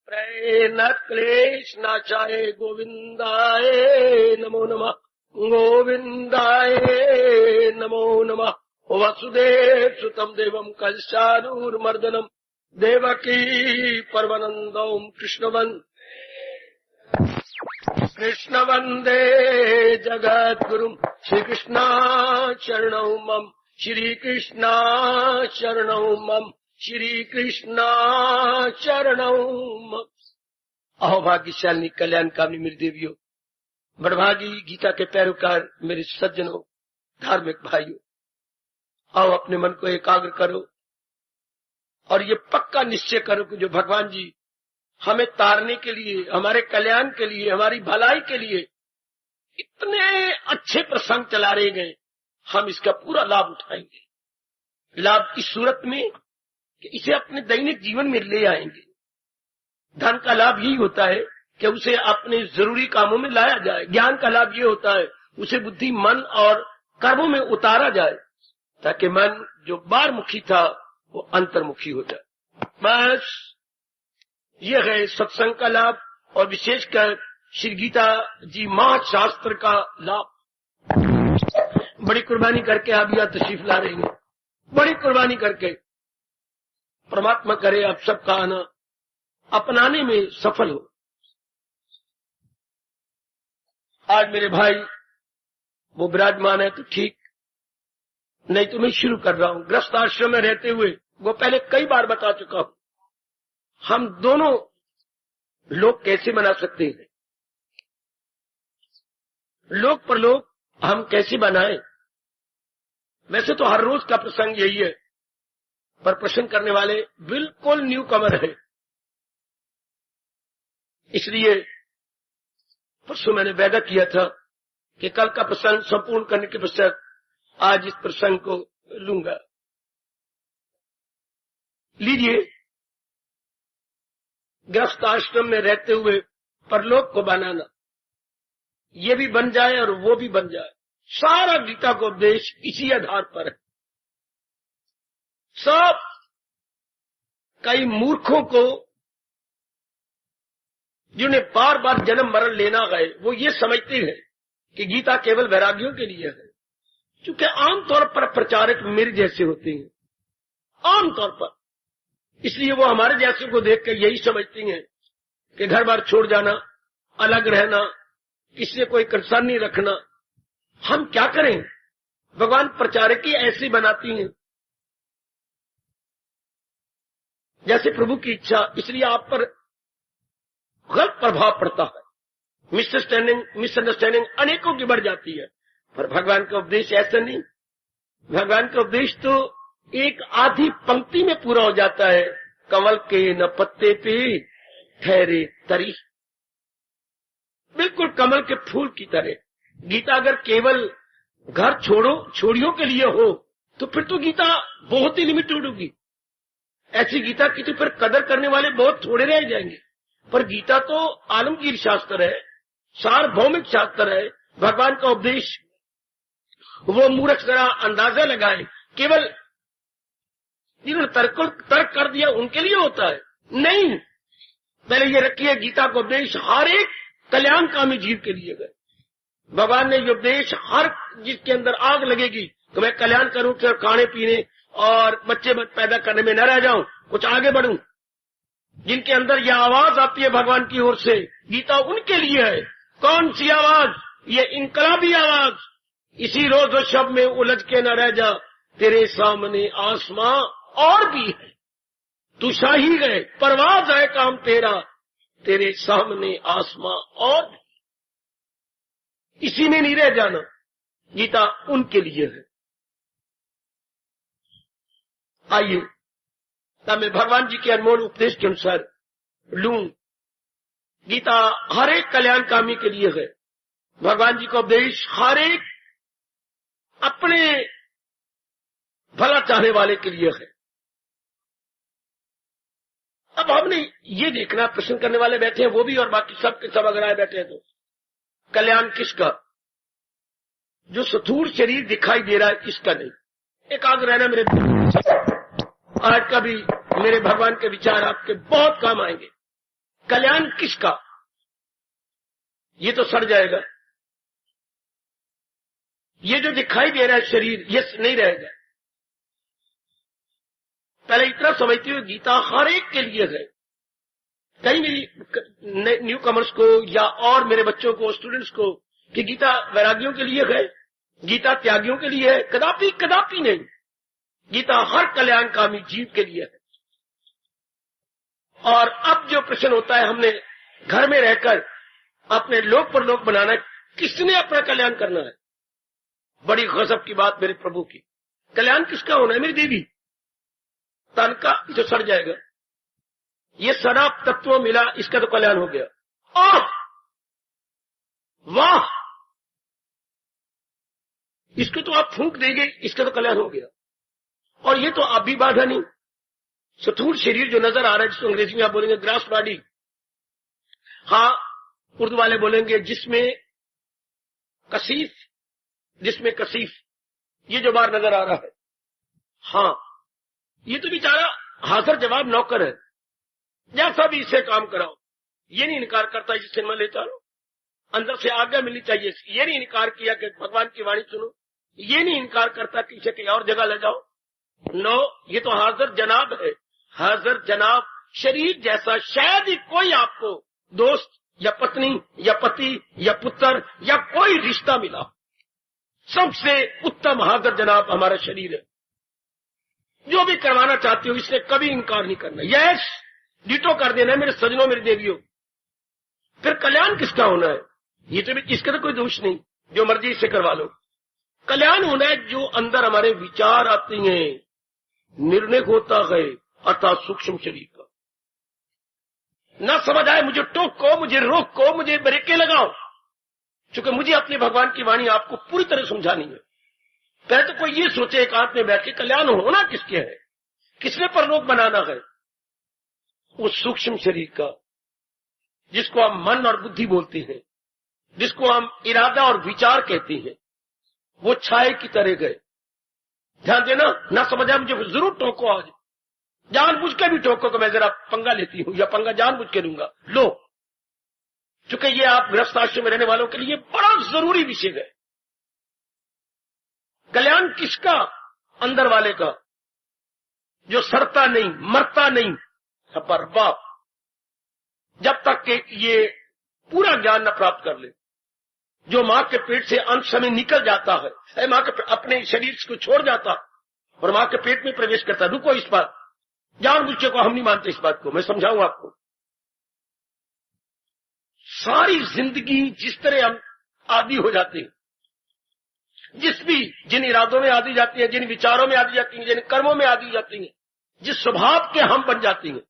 प्रेण क्लेश नाशाय गोविंदाय नमो नमः। गोविंदाय नमो नमः। वसुदेव सुतम देवम कंसानुर्मर्दनम देवकी परमानंदम कृष्ण वंदे जगद्गुरुम श्री कृष्णा शरणौ मम श्री कृष्णा शरणौ मम श्री कृष्णा शरणौ मम। अहो भाग्यशालिनी कल्याणकामिनी मेरी देवियों, बड़भागी गीता के पैरोकार मेरे सज्जनों, धार्मिक भाइयों, आओ अपने मन को एकाग्र करो और ये पक्का निश्चय करो कि जो भगवान जी हमें तारने के लिए, हमारे कल्याण के लिए, हमारी भलाई के लिए इतने अच्छे प्रसंग चला रहे गए, हम इसका पूरा लाभ उठाएंगे। लाभ इस सूरत में कि इसे अपने दैनिक जीवन में ले आएंगे। धन का लाभ यही होता है कि उसे अपने जरूरी कामों में लाया जाए। ज्ञान का लाभ ये होता है उसे बुद्धि, मन और कर्मों में उतारा जाए, ताकि मन जो बाहरमुखी था वो अंतर्मुखी हो जाए। बस ये है सत्संग का लाभ, और विशेषकर श्री गीता जी महाशास्त्र का लाभ। बड़ी कुर्बानी करके आप यहाँ तशरीफ ला रहे हैं, बड़ी कुर्बानी करके। परमात्मा करे आप सबका आना अपनाने में सफल हो। आज मेरे भाई वो विराजमान है तो ठीक, नहीं तो मैं शुरू कर रहा हूँ। गृहस्थ आश्रम में रहते हुए वो पहले कई बार बता चुका हूँ, हम दोनों लोग कैसे बना सकते हैं, लोक परलोक हम कैसे बनाएं। वैसे तो हर रोज का प्रसंग यही है, पर प्रश्न करने वाले बिल्कुल न्यू कमर है। इसलिए परसों मैंने वादा किया था कि कल का प्रसंग संपूर्ण करने के पश्चात आज इस प्रसंग को लूंगा। लीजिए, गृहस्थ आश्रम में रहते हुए परलोक को बनाना, ये भी बन जाए और वो भी बन जाए। सारा गीता का उपदेश इसी आधार पर है। सब कई मूर्खों को जिन्हें बार बार जन्म मरण लेना गए, वो ये समझते हैं कि गीता केवल वैरागियों के लिए है, क्योंकि आमतौर पर प्रचारक मेरे जैसे होते हैं, आमतौर पर। इसलिए वो हमारे जैसे को देखकर यही समझती हैं कि घर बार छोड़ जाना, अलग रहना, किसी कोई कंसर्न नहीं रखना। हम क्या करें, भगवान प्रचारक ही ऐसी बनाती हैं जैसे प्रभु की इच्छा। इसलिए आप पर गलत प्रभाव पड़ता है, मिसअंडरस्टैंडिंग अनेकों की बढ़ जाती है। पर भगवान का उपदेश ऐसा नहीं। भगवान का उपदेश तो एक आधी पंक्ति में पूरा हो जाता है। कमल के न पत्ते पे ठहरे तरी, बिल्कुल कमल के फूल की तरह। गीता अगर केवल घर छोड़ियों के लिए हो तो फिर तो गीता बहुत ही लिमिटेड होगी। ऐसी गीता की तो फिर कदर करने वाले बहुत थोड़े रह जाएंगे। पर गीता तो आलमगीर शास्त्र है, सार्वभौमिक शास्त्र है। भगवान का उपदेश वो मूर्ख जरा अंदाजा लगाए, केवल जिन्होंने तर्क कर दिया उनके लिए होता है नहीं। पहले ये रखिए, गीता का उपदेश हर एक कल्याणकामी जीव के लिए गए। भगवान ने ये उपदेश हर जिसके अंदर आग लगेगी तो मैं कल्याण करूं, सिर्फ खाने पीने और बच्चे पैदा करने में न रह जाऊं, कुछ आगे बढ़ूं। जिनके अंदर यह आवाज आती है भगवान की ओर से, गीता उनके लिए है। कौन सी आवाज? ये इनकलाबी आवाज। इसी रोज और शब्द में उलझ के न रह जा, तेरे सामने आसमां और भी है। तू शाही गए, परवाज है काम तेरा, तेरे सामने आसमां और भी। इसी में नहीं रह जाना, गीता उनके लिए है। आइए तब मैं भगवान जी के अनमोल उपदेश के अनुसार लूं। गीता हर एक कल्याणकामी के लिए है। भगवान जी का उपदेश हर एक अपने भला चाहने वाले के लिए है। अब हमने ये देखना, प्रश्न करने वाले बैठे हैं वो भी और बाकी सब के सब अगर आए बैठे हैं तो कल्याण किसका? जो स्थूल शरीर दिखाई दे रहा है किसका नहीं। एकाग्र रहना मेरे। आज का भी मेरे भगवान के विचार आपके बहुत काम आएंगे। कल्याण किसका? ये तो सड़ जाएगा। ये जो दिखाई दे रहा है शरीर, ये नहीं रहेगा। पहले इतना समझती हुई गीता हर एक के लिए है। कहीं मेरी न्यू कमर्स को या और मेरे बच्चों को, स्टूडेंट्स को, कि गीता वैरागियों के लिए है, गीता त्यागियों के लिए है, कदापि कदापि नहीं। गीता हर कल्याणकामी जीव के लिए है। और अब जो प्रश्न होता है, हमने घर में रहकर अपने लोक परलोक बनाना है, किसने अपना कल्याण करना है? बड़ी गजब की बात मेरे प्रभु की। कल्याण किसका होना है? मेरी देवी। तन का जो सड़ जाएगा, ये सड़ा तत्व मिला, इसका तो कल्याण हो गया। आह वाह, इसको तो आप फूंक देंगे, इसका तो कल्याण हो गया। और ये तो अभी बाधा नहीं। स्थूल शरीर जो नजर आ रहा है, जिसको अंग्रेजी में आप बोलेंगे ग्रास बॉडी, हाँ उर्दू वाले बोलेंगे जिसमें कसीफ, जिसमें कसीफ, ये जो बार नजर आ रहा है, हाँ ये तो बेचारा हाजिर जवाब नौकर है। जैसा भी इसे काम कराओ, ये नहीं इनकार करता इसे सिनेमा ले चलो, अंदर से आज्ञा मिलनी चाहिए। ये नहीं इनकार किया कि भगवान की वाणी सुनो, ये नहीं इनकार करता कि इसे कहीं और जगह ले जाओ। नो, ये तो हाजिर जनाब है। हाजिर जनाब शरीर जैसा शायद ही कोई आपको दोस्त या पत्नी या पति या पुत्र या कोई रिश्ता मिला। सबसे उत्तम हाजिर जनाब हमारा शरीर है। जो भी करवाना चाहते हो, इससे कभी इनकार नहीं करना। यस, डिटो कर देना मेरे सजनों, मेरी देवियों। फिर कल्याण किसका होना है? ये तो भी इसका तो कोई दोष नहीं, जो मर्जी इससे करवा लो। कल्याण होना है जो अंदर हमारे विचार आते हैं, निर्णय होता है, अर्थात सूक्ष्म शरीर का। ना समझ आए, मुझे टोको, मुझे रोको, मुझे ब्रेकें लगाओ, क्योंकि मुझे अपने भगवान की वाणी आपको पूरी तरह समझानी है। पहले तो कोई ये सोचे एकांत में बैठ के कल्याण होना किसके है, किसने परलोक बनाना है? उस सूक्ष्म शरीर का, जिसको हम मन और बुद्धि बोलते हैं, जिसको हम इरादा और विचार कहते हैं। वो छाए की तरह गए। ध्यान देना, ना समझ आए मुझे जरूर टोको, आज जानबूझ के भी टोको को मैं जरा पंगा लेती हूं या पंगा जानबूझ के लूंगा, लो, चूंकि ये आप गृहस्थ आश्रम में रहने वालों के लिए बड़ा जरूरी विषय है। कल्याण किसका? अंदर वाले का, जो सड़ता नहीं, मरता नहीं। पर बाप जब तक कि ये पूरा ज्ञान न प्राप्त कर ले, जो मां के पेट से अंत समय निकल जाता है, मां के अपने शरीर को छोड़ जाता और मां के पेट में प्रवेश करता। रुको, इस बात जानबूझ के को हम नहीं मानते, इस बात को मैं समझाऊं आपको। सारी जिंदगी जिस तरह हम आदी हो जाते हैं, जिन इरादों में आदी जाती है, जिन विचारों में आदी जाती है, जिन कर्मों में आदी जाती है, जिस स्वभाव के हम बन जाती हैं,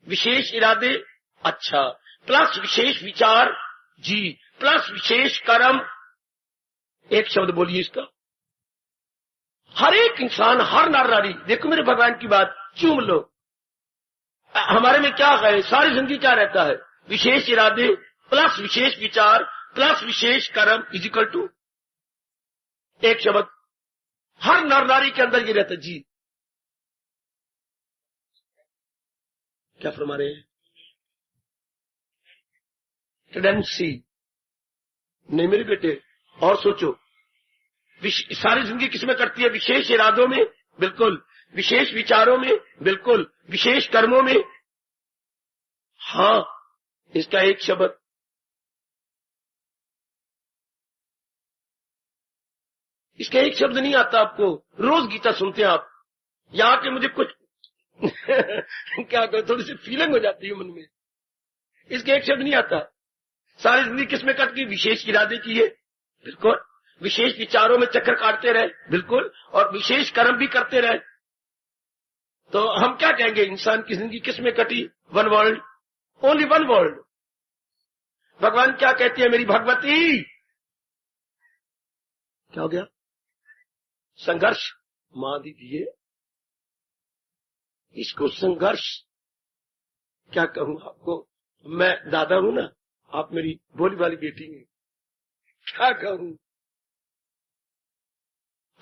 विशेष इरादे, अच्छा, प्लस विशेष विचार, जी, प्लस विशेष कर्म। एक शब्द बोलिए इसका। हर एक इंसान, हर नर नारी, देखो मेरे भगवान की बात चूम लो। हमारे में क्या है? सारी जिंदगी क्या रहता है? विशेष इरादे प्लस विशेष विचार प्लस विशेष कर्म इज इक्वल टू एक शब्द। हर नर नारी के अंदर ये रहता है। जी, क्या फरमा रहे हैं? टेंडेंसी नहीं मेरे बेटे, और सोचो। सारी जिंदगी किसमें कटती है? विशेष इरादों में, बिल्कुल, विशेष विचारों में, बिल्कुल, विशेष कर्मों में। हाँ, इसका एक शब्द, इसका एक शब्द नहीं आता आपको। रोज गीता सुनते हैं आप, यहां के मुझे कुछ क्या करो, थोड़ी सी फीलिंग हो जाती है मन में। इसका एक शब्द नहीं आता। सारी जिंदगी किसमें कट गई? विशेष इरादे किए, बिल्कुल, विशेष विचारों में चक्कर काटते रहे, बिल्कुल, और विशेष कर्म भी करते रहे। तो हम क्या कहेंगे? इंसान की जिंदगी किसमें कटी? One world, only one world. भगवान क्या कहती है? मेरी भगवती, क्या हो गया? संघर्ष। मां दीजिए इसको संघर्ष, क्या कहूं आपको, मैं दादा हूं ना, आप मेरी भोली वाली बेटी हैं, क्या कहूं।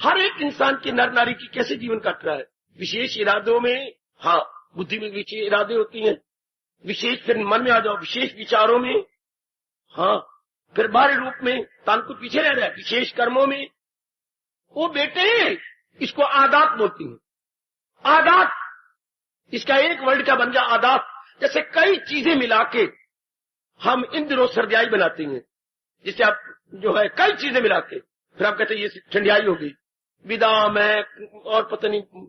हर एक इंसान के नर नारी की कैसे जीवन कट रहा है? विशेष इरादों में, हाँ, बुद्धि में विशेष इरादे होती हैं, विशेष, फिर मन में आ जाओ विशेष विचारों में, हाँ, फिर बाहरी रूप में तन को पीछे रह रहा है, विशेष कर्मों में। वो बेटे इसको आदात बोलती हैं। आदात, इसका एक वर्ड क्या बन गया, आदात। जैसे कई चीजें मिला के हम इन दिनों सर्दियाई बनाती हैं, जिससे आप जो है कई चीजें मिला के फिर आप कहते हैं ये ठंडियाई होगी, बादाम है और पता नहीं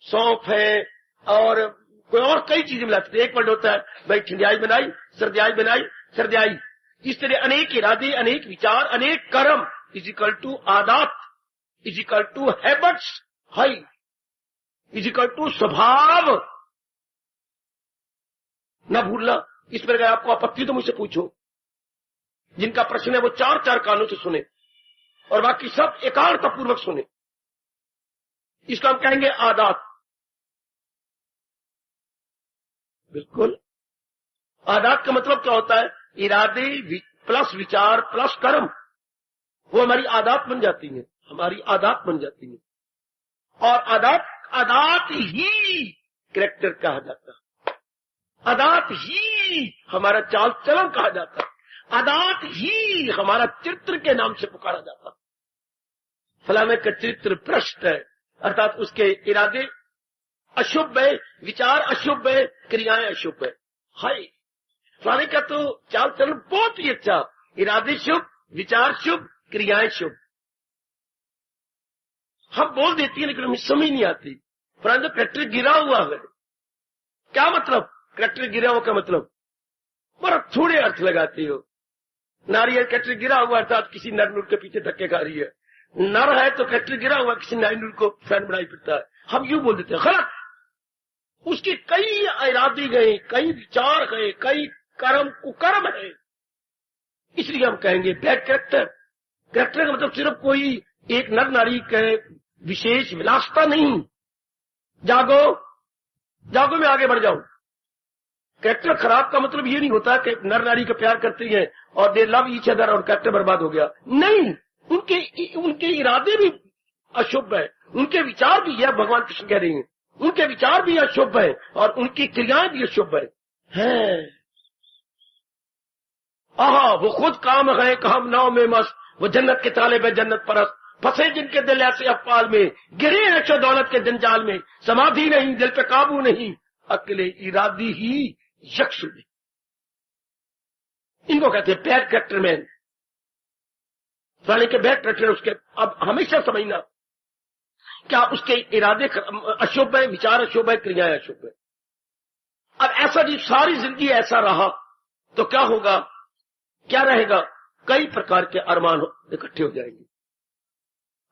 सौंफ है और कोई और कई चीजें मिलाते हैं। एक वर्ड होता है भाई ठंडियाई बनाई, सर्दियाई। इस तरह अनेक इरादे, अनेक विचार, अनेक कर्म इज इक्वल टू आदात, is equal to habits, high is equal to स्वभाव। न भूलना। इस पर अगर आपको आपत्ति तो मुझसे पूछो। जिनका प्रश्न है वो चार चार कानों से सुने और बाकी सब एकाग्रता पूर्वक सुने। इसको हम कहेंगे आदात। बिल्कुल। आदात का मतलब क्या होता है, इरादे प्लस विचार प्लस कर्म, वो हमारी आदात बन जाती है, हमारी आदात बन जाती है। और आदात ही कैरेक्टर कहा जाता है, आदात ही हमारा चाल चलन कहा जाता है, आदात ही हमारा चरित्र के नाम से पुकारा जाता है। फलाने का चरित्र भ्रष्ट है, अर्थात उसके इरादे अशुभ है, विचार अशुभ है, क्रियाएं अशुभ है। हाय, फलाने का तो चाल चलन बहुत ही अच्छा, इरादे शुभ, विचार शुभ, क्रियाएं शुभ। हम बोल देती है लेकिन हमें समझ नहीं आती। फलाने तो कैरेक्टर गिरा हुआ है, क्या मतलब कैरेक्टर गिरा हुआ का मतलब? बड़ा थोड़े अर्थ लगाती हो। नारियल कैरेक्टर गिरा हुआ अर्थात किसी नर नूर के पीछे धक्के खा रही है, नर है तो कैरेक्टर गिरा हुआ किसी नारी नूर को फैन बनाई फिरता है। हम यूं बोल देते हैं, गलत। उसके कई इरादे गए, कई विचार गए, कई कर्म कुकर्म है, इसलिए हम कहेंगे बैड कैरेक्टर। कैरेक्टर का मतलब सिर्फ कोई एक नर नारी के विशेष विलासता नहीं। जागो में आगे बढ़ जाओ। कैरेक्टर खराब का मतलब ये नहीं होता कि नर नारी का प्यार करती है और दे लव ईच अदर और कैरेक्टर बर्बाद हो गया, नहीं। उनके इरादे भी अशुभ है, उनके विचार भी, यह भगवान कृष्ण कह रहे हैं, उनके विचार भी अशुभ है और उनकी क्रियाएं भी अशुभ है। आहा, वो खुद काम है काम नाव में मस्त, वो जन्नत के ताले पे जन्नत परस्त, फंसे जिनके दिल ऐसे अफपाल में, गिरे ऐशो दौलत के जंजाल में, समाधि नहीं, दिल पे काबू नहीं, अकेले इरादी ही यक्ष। इनको कहते हैं बैड कैरेक्टर मैन। फलाने के बैड कैरेक्टर उसके। अब हमेशा समझना, क्या उसके इरादे अशुभ है, विचार अशुभ है, क्रियाएं अशुभ है। अब ऐसा जी सारी जिंदगी ऐसा रहा तो क्या होगा, क्या रहेगा? कई प्रकार के अरमान इकट्ठे हो जाएंगे।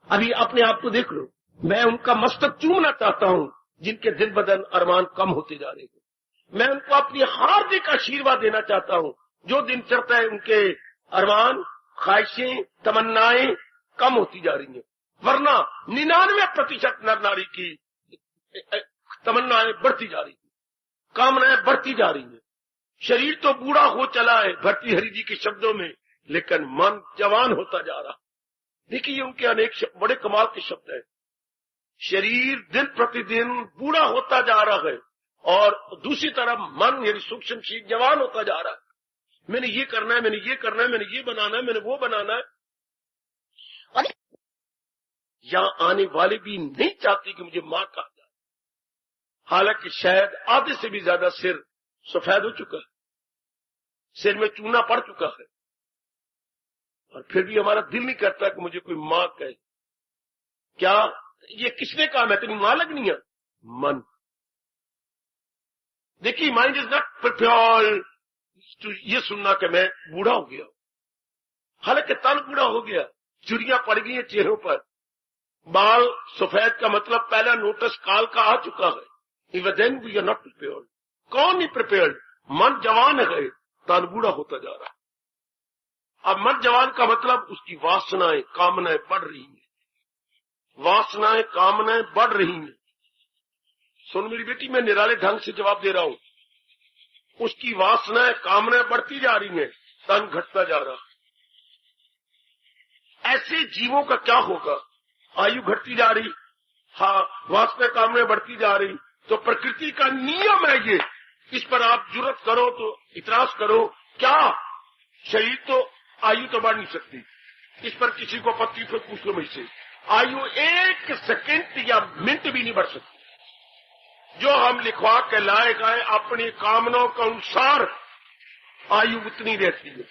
अभी अपने आप को देख लो, मैं उनका मस्तक चूमना चाहता हूं जिनके दिन बदन अरमान कम होते जा रहे हैं। मैं उनको अपनी हार्दिक आशीर्वाद देना चाहता हूं, जो दिन चढ़ता है उनके अरमान, ख्वाहिशें, तमन्नाएं कम होती जा रही हैं। वरना 99% नर नारी की तमन्नाएं बढ़ती जा रही है, कामनाएं बढ़ती जा रही है। शरीर तो बूढ़ा हो चला है भर्तृहरि जी के शब्दों में, लेकिन मन जवान होता जा रहा। देखिए उनके अनेक बड़े कमाल के शब्द हैं। शरीर दिन प्रतिदिन बूढ़ा होता जा रहा है और दूसरी तरफ मन यानी सूक्ष्म शरीर जवान होता जा रहा है। मैंने ये करना है, मैंने ये करना है, मैंने ये बनाना है, मैंने वो बनाना है। यहां आने वाले भी नहीं चाहती कि मुझे मां कहा जाए, हालांकि शायद आधे से भी ज्यादा सिर सफेद हो चुका है, सिर में चूना पड़ चुका है, और फिर भी हमारा दिल नहीं करता कि मुझे कोई मां कहे। क्या ये किसने कहा मैं तेरी मां लगनी है? मन। देखिए mind is not prepared to ये सुनना कि मैं बूढ़ा हो गया, हालांकि तन बूढ़ा हो गया, चुड़ियां पड़ गई हैं चेहरों पर, बाल सफेद का मतलब पहला नोटिस काल का आ चुका है। Even then we are not prepared. कौन नहीं प्रिपेयर्ड? मन जवान है, तन बूढ़ा होता जा रहा है। अब मन जवान का मतलब उसकी वासनाएं, कामनाएं बढ़ रही हैं, वासनाएं, कामनाएं बढ़ रही हैं। सुन मेरी बेटी, मैं निराले ढंग से जवाब दे रहा हूं। उसकी वासनाएं, कामनाएं बढ़ती जा रही हैं, तन घटता जा रहा। ऐसे जीवों का क्या होगा? आयु घटती जा रही, हाँ, वासना कामनाएं बढ़ती जा रही, तो प्रकृति का नियम है ये इस पर आप जुर्रत करो तो इतराज करो, क्या शरीर तो आयु तो बढ़ नहीं सकती, इस पर किसी को आपत्ति तो पूछ लो मुझसे। आयु एक सेकंड या मिनट भी नहीं बढ़ सकती। जो हम लिखवा के लाए गए अपनी कामनाओं के अनुसार आयु उतनी रहती है।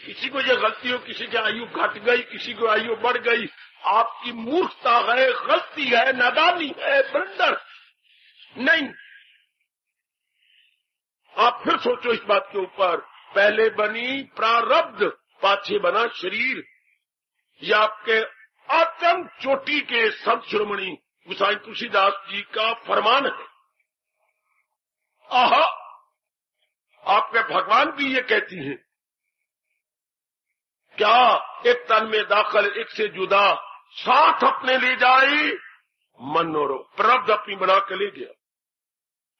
किसी को ये गलती हो, किसी की आयु घट गई, किसी को आयु बढ़ गई, आपकी मूर्खता है, गलती है, नादानी है, ब्लंडर नहीं। आप फिर सोचो इस बात के ऊपर। पहले बनी प्रारब्ध, पाछे बना शरीर। यह आपके आत्म चोटी के संत शिरोमणि गोसाई तुलसीदास जी का फरमान है। आहा, आपके भगवान भी ये कहती हैं, क्या एक तन में दाखिल एक से जुदा, साथ अपने ले जाए मन और प्रारब्ध अपनी बना के ले गया।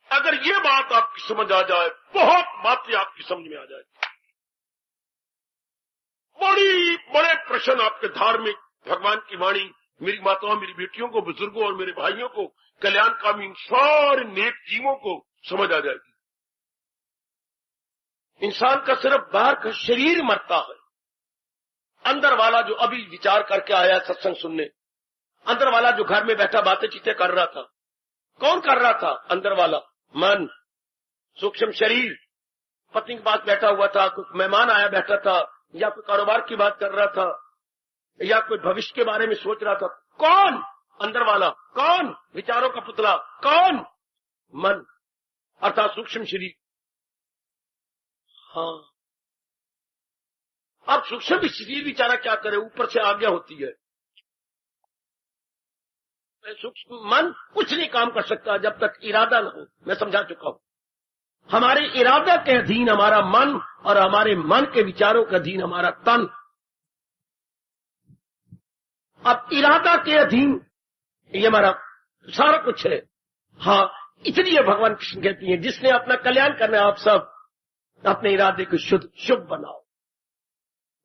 अगर ये बात आपकी समझ आ जाए, बहुत बातें आपकी समझ में आ जाए। बड़े प्रश्न आपके धार्मिक भगवान की वाणी मेरी माताओं, मेरी बेटियों को, बुजुर्गों और मेरे भाइयों को, कल्याणकामी सारे नेक जीवों को समझ आ जाएगी। इंसान का सिर्फ बाहर का शरीर मरता है। अंदर वाला जो अभी विचार करके आया सत्संग सुनने, अंदर वाला जो घर में बैठा बातें चीतें कर रहा था, कौन कर रहा था? अंदर वाला मन, सूक्ष्म शरीर। पत्नी के पास बैठा हुआ था, कुछ मेहमान आया बैठा था, या कोई कारोबार की बात कर रहा था, या कोई भविष्य के बारे में सोच रहा था। कौन? अंदर वाला। कौन? विचारों का पुतला। कौन? मन अर्थात सूक्ष्म शरीर। हाँ, अब सूक्ष्म शरीर बेचारा क्या करे, ऊपर से आज्ञा होती है। सूक्ष्म मन कुछ नहीं काम कर सकता जब तक इरादा न हो। मैं समझा चुका हूं। हमारे इरादा के अधीन हमारा मन, और हमारे मन के विचारों के अधीन हमारा तन। अब इरादा के अधीन ये हमारा सारा कुछ है। हाँ, इसलिए भगवान कृष्ण कहती हैं, जिसने अपना कल्याण करना है, आप सब अपने इरादे को शुभ बनाओ।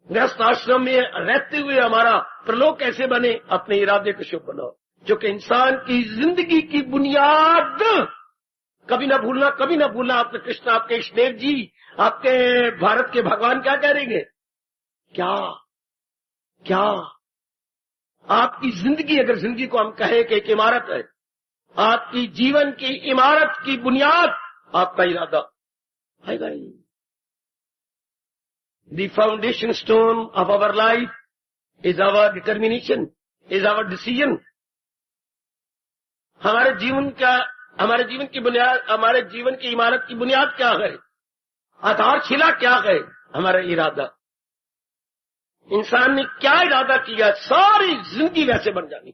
गृहस्थ आश्रम में रहते हुए हमारा प्रलोक कैसे बने? अपने इरादे को शुभ बनाओ, जो कि इंसान की जिंदगी की बुनियाद। कभी ना भूलना, कभी ना भूलना। आपके कृष्ण, आपके इष्टदेव जी, आपके भारत के भगवान क्या करेंगे? क्या क्या आपकी जिंदगी, अगर जिंदगी को हम कहें कि एक इमारत है, आपकी जीवन की इमारत की बुनियाद आपका इरादा है भाई। The foundation stone of our life is our determination, is our decision. हमारे जीवन की बुनियाद, हमारे जीवन की इमारत की बुनियाद क्या है? आधारशिला क्या है? हमारा इरादा। इंसान ने क्या इरादा किया, सारी जिंदगी वैसे बन जानी।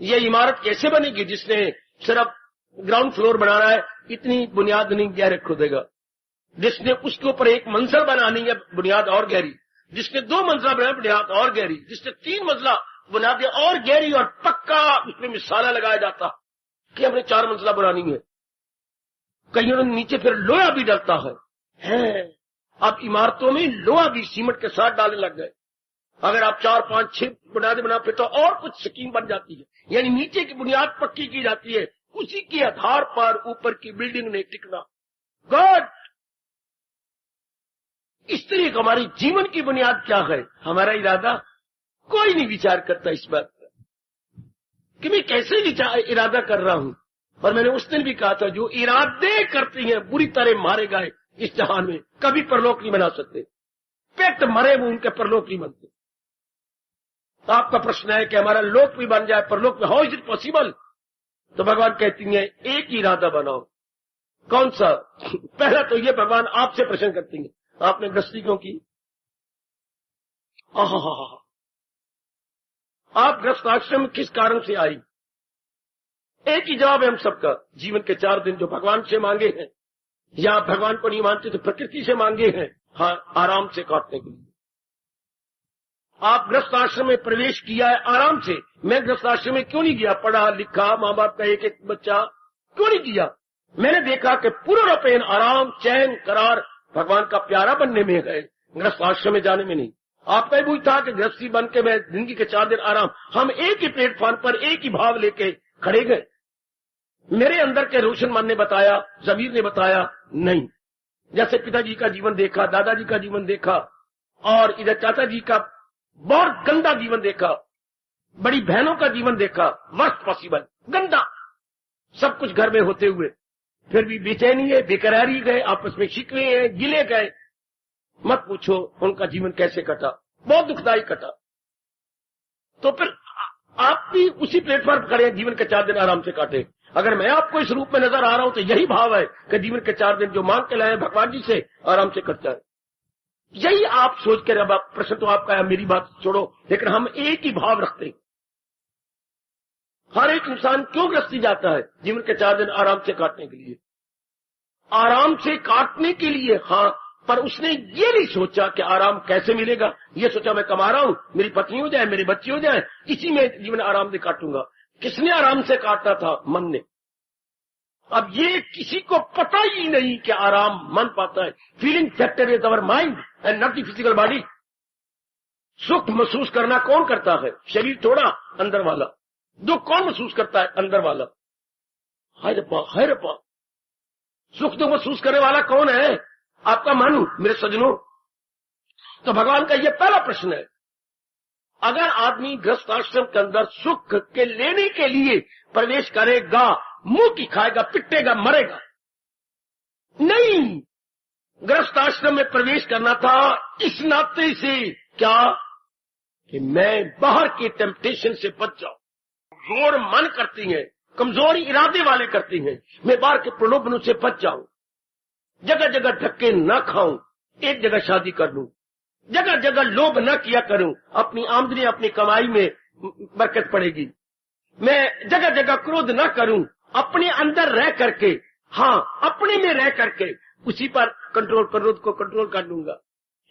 ये इमारत कैसे बनेगी? जिसने सिर्फ ग्राउंड फ्लोर बनाना है, इतनी बुनियाद नहीं गहरे खोदेगा। जिसने उसके ऊपर एक मंजिल बनानी है, बुनियाद और गहरी। जिसने 2 मंजिला बनाया, बुनियाद और गहरी। जिसने 3 मंजिला बुनियाद और गहरी और पक्का उसमें मिसाला लगाया जाता कि हमने 4 मंजिला बनानी है। कईयों ने नीचे फिर लोहा भी डलता है। अब इमारतों में लोहा भी सीमेंट के साथ डालने लग गए। अगर आप 4, 5, 6 बुनियादें बना फिर तो और कुछ स्कीम बन जाती है। यानी नीचे की बुनियाद पक्की की जाती है, उसी के आधार पर ऊपर की बिल्डिंग ने टिकना। गॉड, इस तरह का हमारी जीवन की बुनियाद क्या है? हमारा इरादा। कोई नहीं विचार करता इस बात पर कि मैं कैसे इरादा कर रहा हूं। और मैंने उस दिन भी कहा था, जो इरादे करती हैं बुरी तरह मारे गए इस जहान में कभी परलोक नहीं बना सकते। पेट मरे वो उनके परलोक नहीं बनते। तो आपका प्रश्न है कि हमारा लोक भी बन जाए, परलोक में, हाउ इज इट पॉसिबल? तो भगवान कहती हैं, एक ही इरादा बनाओ। कौन सा? पहला तो ये भगवान आपसे प्रश्न करती हैं, आपने गृहस्थी क्यों की? आप गृहस्थ आश्रम में किस कारण से आई? एक ही जवाब है हम सबका। जीवन के 4 दिन जो भगवान से मांगे हैं, या भगवान को नहीं मानते तो प्रकृति से मांगे हैं, हाँ, आराम से काटने के लिए। आप गृहस्थ आश्रम में प्रवेश किया है आराम से। मैं गृहस्थ आश्रम में क्यों नहीं गया? पढ़ा लिखा, माँ बाप का एक एक बच्चा, क्यों नहीं किया? मैंने देखा कि पूरा रूपेण आराम, चैन, करार भगवान का प्यारा बनने में है, गृहस्थ आश्रम में जाने में नहीं। आपका ही बुझ था कि गृहस्थी बन के मैं जिंदगी के 4 दिन आराम। हम एक ही प्लेटफॉर्म पर एक ही भाव लेके खड़े गए। मेरे अंदर के रोशन मन ने बताया, जमीर ने बताया नहीं। जैसे पिताजी का जीवन देखा, दादाजी का जीवन देखा, और इधर चाचा जी का बहुत गंदा जीवन देखा, बड़ी बहनों का जीवन देखा, वर्स्ट पॉसिबल, गंदा, सब कुछ घर में होते हुए फिर भी बेचैनी है, बेकरारी गए, आपस में शिकवे हैं, गिले गए। मत पूछो उनका जीवन कैसे कटा, बहुत दुखदायी कटा। तो फिर आप भी उसी प्लेटफॉर्म पर खड़े हैं, जीवन के 4 दिन आराम से काटे। अगर मैं आपको इस रूप में नजर आ रहा हूं तो यही भाव है कि जीवन के 4 दिन जो मांग के लाए भगवान जी से आराम से कट जाए। यही आप सोच कर, अब प्रश्न तो आपका है, मेरी बात छोड़ो, लेकिन हम एक ही भाव रखते हैं। हर एक इंसान क्यों ग्रस्ती जाता है? जीवन के 4 दिन आराम से काटने के लिए, आराम से काटने के लिए। हाँ, पर उसने ये नहीं सोचा कि आराम कैसे मिलेगा। ये सोचा मैं कमा रहा हूं, मेरी पत्नी हो जाए, मेरे बच्चे हो जाए, इसी में जीवन आराम से काटूंगा। किसने आराम से काटा था? मन ने। अब ये किसी को पता ही नहीं कि आराम मन पाता है। Feeling factor is our mind and not the physical body. सुख महसूस करना कौन करता है? शरीर थोड़ा, अंदर वाला। दुख कौन महसूस करता है? अंदर वाला। हाय रब्बा, सुख दुख महसूस करने वाला कौन है? आपका मन, मेरे सज्जनों। तो भगवान का यह पहला प्रश्न है। अगर आदमी गृहस्थ आश्रम के अंदर सुख के लेने के लिए प्रवेश करेगा, मुंह की खाएगा, पिटेगा, मरेगा नहीं। गृहस्थ आश्रम में प्रवेश करना था इस नाते से, क्या कि मैं बाहर के टेम्पटेशन से बच जाऊं। जोर मन करती है, कमजोरी इरादे वाले करती हैं, मैं बाहर के प्रलोभनों से बच जाऊं, जगह जगह धक्के न खाऊं, एक जगह शादी कर लूं, जगह जगह लोभ न किया करूं, अपनी आमदनी अपनी कमाई में बरकत पड़ेगी। मैं जगह जगह क्रोध न करूं, अपने अंदर रह करके, हाँ, अपने में रह करके उसी पर क्रोध को कंट्रोल कर लूंगा।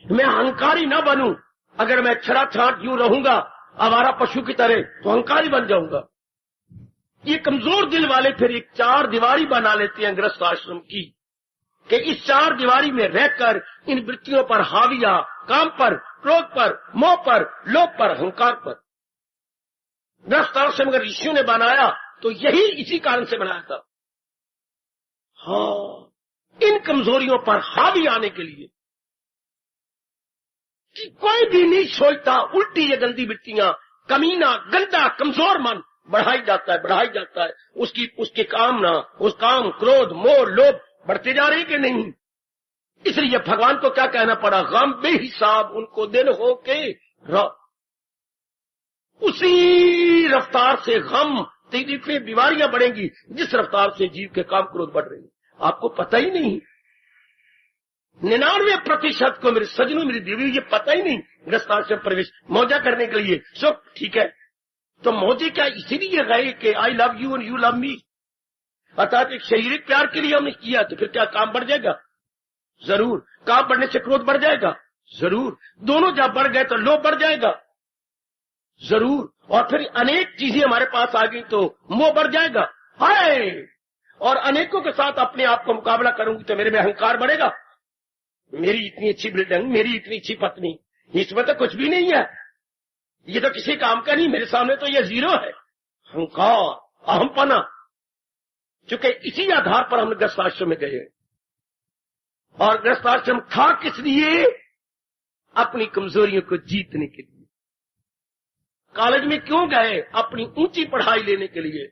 मैं अहंकारी न बनूं। अगर मैं छड़ा छाट यूं रहूंगा आवारा पशु की तरह तो अहंकारी बन जाऊंगा। ये कमजोर दिल वाले फिर एक 4 दीवारी बना लेते हैं गृहस्थ आश्रम की, कि इस 4 दीवारी में रहकर इन वृत्तियों पर हाविया, काम पर, क्रोध पर, मोह पर, लोभ पर, अहंकार पर। गृहस्थ आश्रम अगर ऋषियों ने बनाया तो यही इसी कारण से बनाया था। हाँ, इन कमजोरियों पर हावी आने के लिए कि कोई भी नहीं सोचता, उल्टी ये गंदी वृत्तियां, कमीना, गंदा, कमजोर मन बढ़ाई जाता है। उसकी कामना, उस काम, क्रोध, मोह, लोभ बढ़ते जा रही कि नहीं। इसलिए भगवान को क्या कहना पड़ा? गम बेहिसाब उनको दिन हो के उसी रफ्तार से गम तकलीफें बीमारियां बढ़ेंगी जिस रफ्तार से जीव के काम क्रोध बढ़ रही है। आपको पता ही नहीं। 99% को, मेरे सज्जनों, मेरी देवी, ये पता ही नहीं गृहस्थ आश्रम प्रवेश मौजा करने के लिए। सो ठीक है, तो मौजे क्या इसीलिए गए कि I love you and you love me, अर्थात एक शारीरिक प्यार के लिए हमने किया, तो फिर क्या काम बढ़ जाएगा? जरूर। काम बढ़ने से क्रोध बढ़ जाएगा? जरूर। दोनों जब बढ़ गए तो लोभ बढ़ जाएगा? जरूर। और फिर अनेक चीजें हमारे पास आ गई तो मोह बढ़ जाएगा। हाय, और अनेकों के साथ अपने आप को मुकाबला करूंगी तो मेरे में अहंकार बढ़ेगा। मेरी इतनी अच्छी बिल्डिंग, मेरी इतनी अच्छी पत्नी, इसमें तो कुछ भी नहीं है, ये तो किसी काम का नहीं, मेरे सामने तो ये जीरो है। अहंकार, अहमपना। चूंकि इसी आधार पर हम गृहस्थ आश्रम में गए, और गृहस्थ आश्रम था किस लिए? अपनी कमजोरियों को जीतने के लिए। कॉलेज में क्यों गए? अपनी ऊंची पढ़ाई लेने के लिए।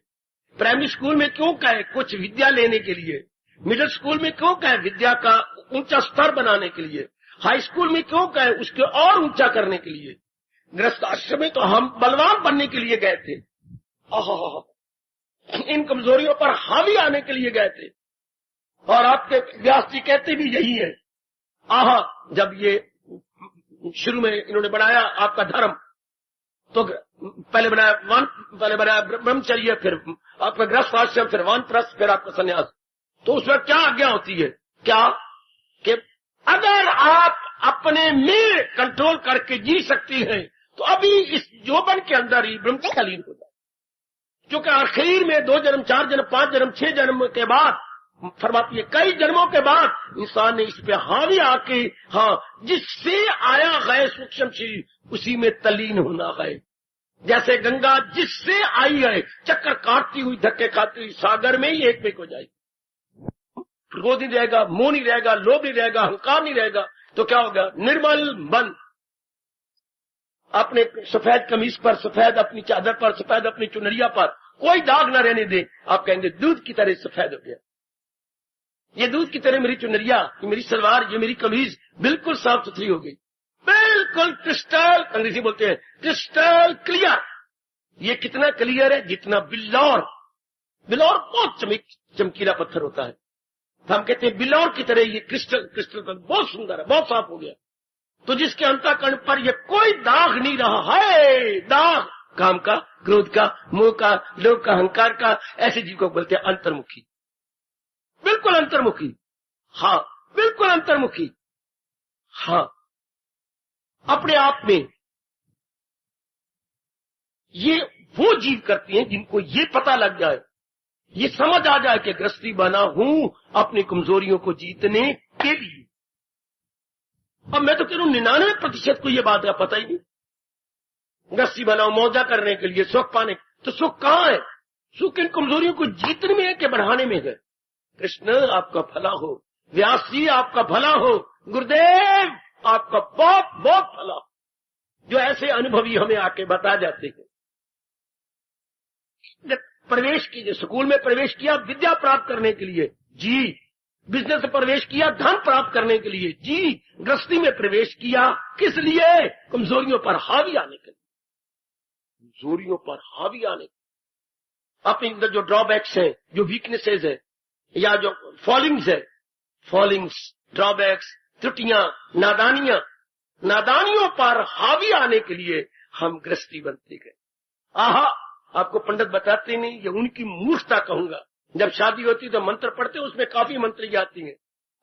प्राइमरी स्कूल में क्यों गए? कुछ विद्या लेने के लिए। मिडिल स्कूल में क्यों गए? विद्या का ऊंचा स्तर बनाने के लिए। हाई स्कूल में क्यों गए? उसके और ऊंचा करने के लिए। गृहस्थ आश्रम में तो हम बलवान बनने के लिए गए थे, इन कमजोरियों पर हावी आने के लिए गए थे। और आपके व्यास जी कहते भी यही है। जब ये शुरू में इन्होंने बनाया आपका धर्म, तो पहले बनाया ब्रह्मचर्य, फिर आपका गृहस्थ आश्रम, फिर वानप्रस्थ, फिर आपका संन्यास। तो उसमें क्या आज्ञा होती है? क्या कि अगर आप अपने में कंट्रोल करके जी सकती हैं तो अभी इस यौवन के अंदर ही ब्रह्मचर्य लीन हो जाए। क्योंकि आखिर में 2 जन्म, 4 जन्म, 5 जन्म, 6 जन्म के बाद, फरमाती है कई जन्मों के बाद इंसान ने इस पे हावी आके, जिससे आया गए सूक्ष्म शरीर, उसी में तल्लीन होना है। जैसे गंगा जिससे आई है चक्कर काटती हुई धक्के खाती हुई सागर में ही एक हो जाएगी। क्रोध नहीं रहेगा, मोह नहीं रहेगा, लोभ नहीं रहेगा, अहंकार नहीं रहेगा, तो क्या होगा? निर्मल मन। अपने सफेद कमीज पर, सफेद अपनी चादर पर, सफेद अपनी चुनरिया पर कोई दाग न रहने दे। आप कहेंगे दूध की तरह सफेद हो गया। ये दूध की तरह मेरी चुनरिया, ये मेरी सलवार, ये मेरी कमीज बिल्कुल साफ सुथरी हो गई, बिल्कुल क्रिस्टल, अंग्रेजी बोलते हैं क्रिस्टल क्लियर। ये कितना क्लियर है? जितना बिल्लौर, बिल्लौर बहुत चमकीला पत्थर होता है, तो हम कहते हैं बिल्लौर की तरह ये क्रिस्टल बहुत सुंदर है, बहुत साफ हो गया। तो जिसके अंतःकरण पर ये कोई दाग नहीं रहा है, दाग काम का, क्रोध का, मोह का, लोभ का, अहंकार का, ऐसे जीव को बोलते हैं अंतर्मुखी, बिल्कुल अंतर्मुखी। हाँ, बिल्कुल अंतर्मुखी। हाँ, अपने आप में ये वो जीव करती हैं जिनको ये पता लग जाए, ये समझ आ जाए कि गृहस्थी बना हूं अपनी कमजोरियों को जीतने के लिए। अब मैं तो कह रहा हूं 99% को ये बात का पता ही नहीं। गृहस्थी बनाओ मौजा करने के लिए, सुख पाने, तो सुख कहां है? सुख इन कमजोरियों को जीतने में है कि बढ़ाने में है? कृष्ण आपका भला हो, व्यास जी आपका भला हो, गुरुदेव आपका बहुत बहुत भला हो, जो ऐसे अनुभवी हमें आके बता जाते हैं। प्रवेश कीजिए, स्कूल में प्रवेश किया विद्या प्राप्त करने के लिए जी, बिजनेस में प्रवेश किया धन प्राप्त करने के लिए जी, गृहस्थी में प्रवेश किया किस लिए? कमजोरियों पर हावी आने के लिए, कमजोरियों पर हावी आने, अपने अंदर जो ड्रॉबैक्स है, जो वीकनेसेस है, या जो फॉलिंग्स है, फॉलिंग्स, ड्रॉबैक्स, त्रुटियां, नादानियों पर हावी आने के लिए हम गृहस्थी बनते गए। आहा, आपको पंडित बताते नहीं, ये उनकी मूर्खता कहूंगा। जब शादी होती तो मंत्र पढ़ते, उसमें काफी मंत्र जाती हैं।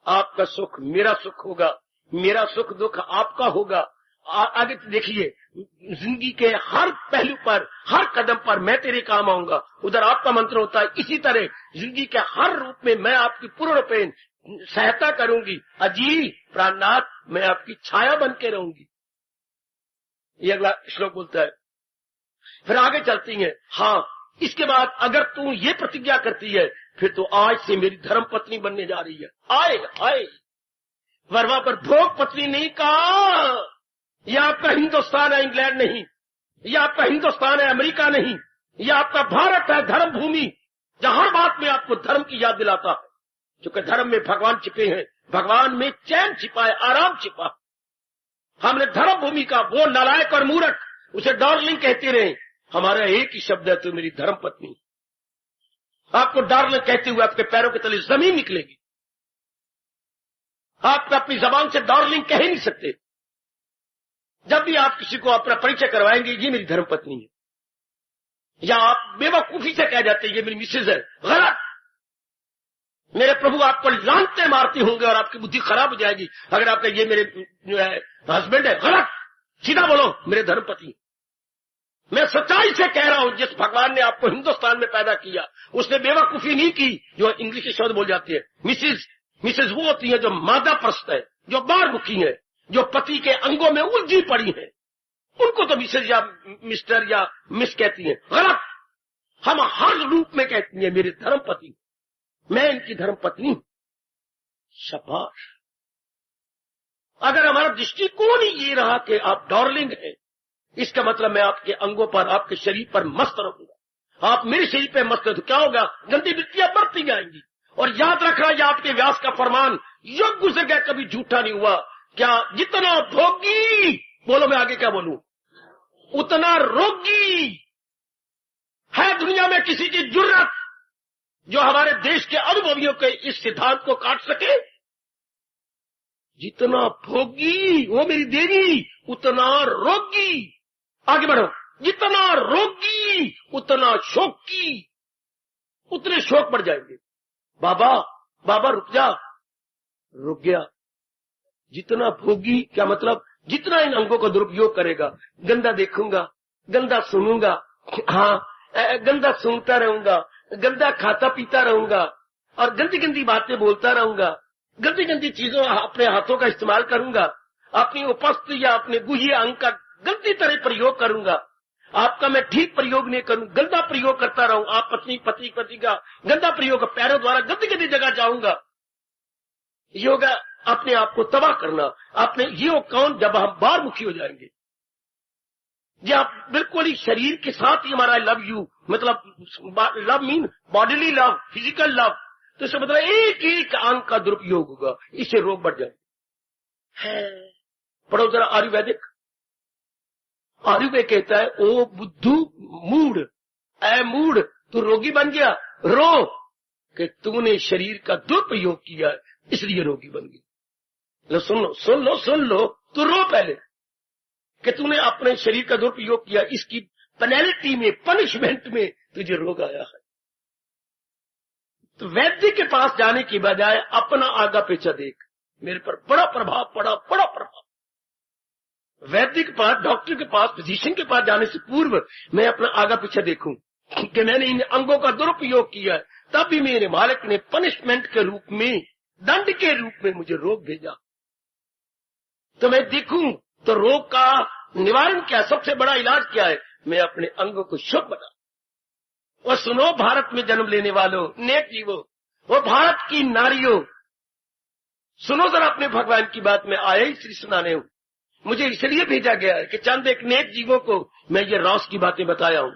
आपका सुख मेरा सुख होगा, मेरा सुख दुख आपका होगा। आगे देखिए, जिंदगी के हर पहलू पर, हर कदम पर मैं तेरे काम आऊंगा, उधर आपका मंत्र होता है। इसी तरह जिंदगी के हर रूप में मैं आपकी पूर्ण रूपेण सहायता करूंगी। अजी प्राणनाथ, मैं आपकी छाया बन के रहूंगी। ये अगला श्लोक बोलता है। फिर आगे चलती हैं। हाँ, इसके बाद अगर तू ये प्रतिज्ञा करती है, फिर तो आज से मेरी धर्म पत्नी बनने जा रही है। आए आए, वर्मा पर भोग पत्नी नहीं कहा। यह आपका हिंदुस्तान है, इंग्लैंड नहीं। यह आपका हिंदुस्तान है, अमेरिका नहीं। यह आपका भारत है, धर्म भूमि, जहां हर बात में आपको धर्म की याद दिलाता है। क्योंकि धर्म में भगवान छिपे हैं, भगवान में चैन छिपा है, आराम छिपा। हमने धर्म भूमि का वो नालायक और मूर्ख उसे डार्लिंग कहते रहे। हमारा एक ही शब्द है, तो मेरी धर्म पत्नी। आपको डार्लिंग कहते हुए आपके पैरों के तले जमीन निकलेगी। आप अपनी जबान से डार्लिंग कह ही नहीं सकते। जब भी आप किसी को अपना परिचय करवाएंगे, ये मेरी धर्म पत्नी है, या आप बेवकूफी से कह जाते हैं ये मेरी मिसेज है, गलत। मेरे प्रभु आपको लानते मारते होंगे और आपकी बुद्धि खराब हो जाएगी अगर आपका ये मेरे हस्बैंड है, गलत। सीधा बोलो मेरे धर्म पत्नी। मैं सच्चाई से कह रहा हूं, जिस भगवान ने आपको हिंदुस्तान में पैदा किया उसने बेवकूफी नहीं की जो इंग्लिश के शब्द बोल जाती है। मिसेज वो होती है जो मादा प्रस्त है, जो बारमुखी है, जो पति के अंगों में उलझी पड़ी है, उनको तो मिसेज या मिस्टर या मिस कहती है, गलत। हम हर रूप में कहती है मेरे धर्म पति, मैं इनकी धर्म पत्नी। शाबाश। अगर हमारा दृष्टिकोण ही ये रहा कि आप डार्लिंग है, इसका मतलब मैं आपके अंगों पर, आपके शरीर पर मस्त रहूंगा, आप मेरे शरीर पे मस्त है, तो क्या होगा? गंदी वृत्तियां बढ़ती जाएंगी। और याद रखना, यह आपके व्यास का फरमान युग गुजर गया, कभी झूठा नहीं हुआ। क्या जितना भोगी, बोलो मैं आगे क्या बोलूं, उतना रोगी है दुनिया में किसी की जुर्रत जो हमारे देश के अनुभवियों के इस सिद्धांत को काट सके। जितना भोगी वो मेरी देवी, उतना रोगी। आगे बढ़ो। जितना रोगी उतना शोकी, उतने शोक बढ़ जाएंगे। बाबा रुक जा, रुक गया। जितना भोगी क्या मतलब? जितना इन अंगों का दुरुपयोग करेगा, गंदा देखूंगा, गंदा सुनूंगा, हाँ गंदा सुनता रहूंगा, गंदा खाता पीता रहूंगा और गंदी गंदी बातें बोलता रहूंगा, गंदी गंदी चीजों अपने हाथों का इस्तेमाल करूंगा, अपनी उपस्थिति या अपने गुह्य अंग का गंदी तरह प्रयोग करूंगा, आपका मैं ठीक प्रयोग नहीं करूं, गंदा प्रयोग करता रहूं, आप पति का गंदा प्रयोग पैरों द्वारा गंदी जगह जाऊंगा, ये होगा अपने आप को तबाह करना। आपने ये हो कौन जब हम बाहर मुखी हो जाएंगे। ये आप बिल्कुल ही शरीर के साथ ही हमारा लव यू, मतलब love mean bodily love, physical love, तो इससे मतलब एक एक अंग का दुरुपयोग होगा, इससे रोग बढ़ जाएंगे। पढ़ो जरा आयुर्वेदिक। आयुर्वेद कहता है ओ बुद्धू मूड, ऐ मूड तू रोगी बन गया, रो कि तूने शरीर का दुरुपयोग किया इसलिए रोगी बन गया। सुन लो तू रो पहले कि तूने अपने शरीर का दुरुपयोग किया, इसकी पेनल्टी में, पनिशमेंट में तुझे रोग आया है। तो वैद्य के पास जाने की बजाय अपना आगा पीछा देख, मेरे पर बड़ा प्रभाव पड़ा, बड़ा प्रभाव। वैद्य के पास, डॉक्टर के पास, फिजिशियन के पास जाने से पूर्व मैं अपना आगा पीछा देखूं कि मैंने इन अंगों का दुरुपयोग किया है, तब भी मेरे मालिक ने पनिशमेंट के रूप में, दंड के रूप में मुझे रोग भेजा। तो मैं देखूं तो रोग का निवारण क्या है, सबसे बड़ा इलाज क्या है, मैं अपने अंगों को शुभ बना। और सुनो भारत में जन्म लेने वालों, नेक जीवो, वो भारत की नारियों, सुनो जरा अपने भगवान की बात। में आया इसलिए सुनाने हूं, मुझे इसलिए भेजा गया है कि चंद एक नेक जीवों को मैं ये रॉस की बातें बताया हूं।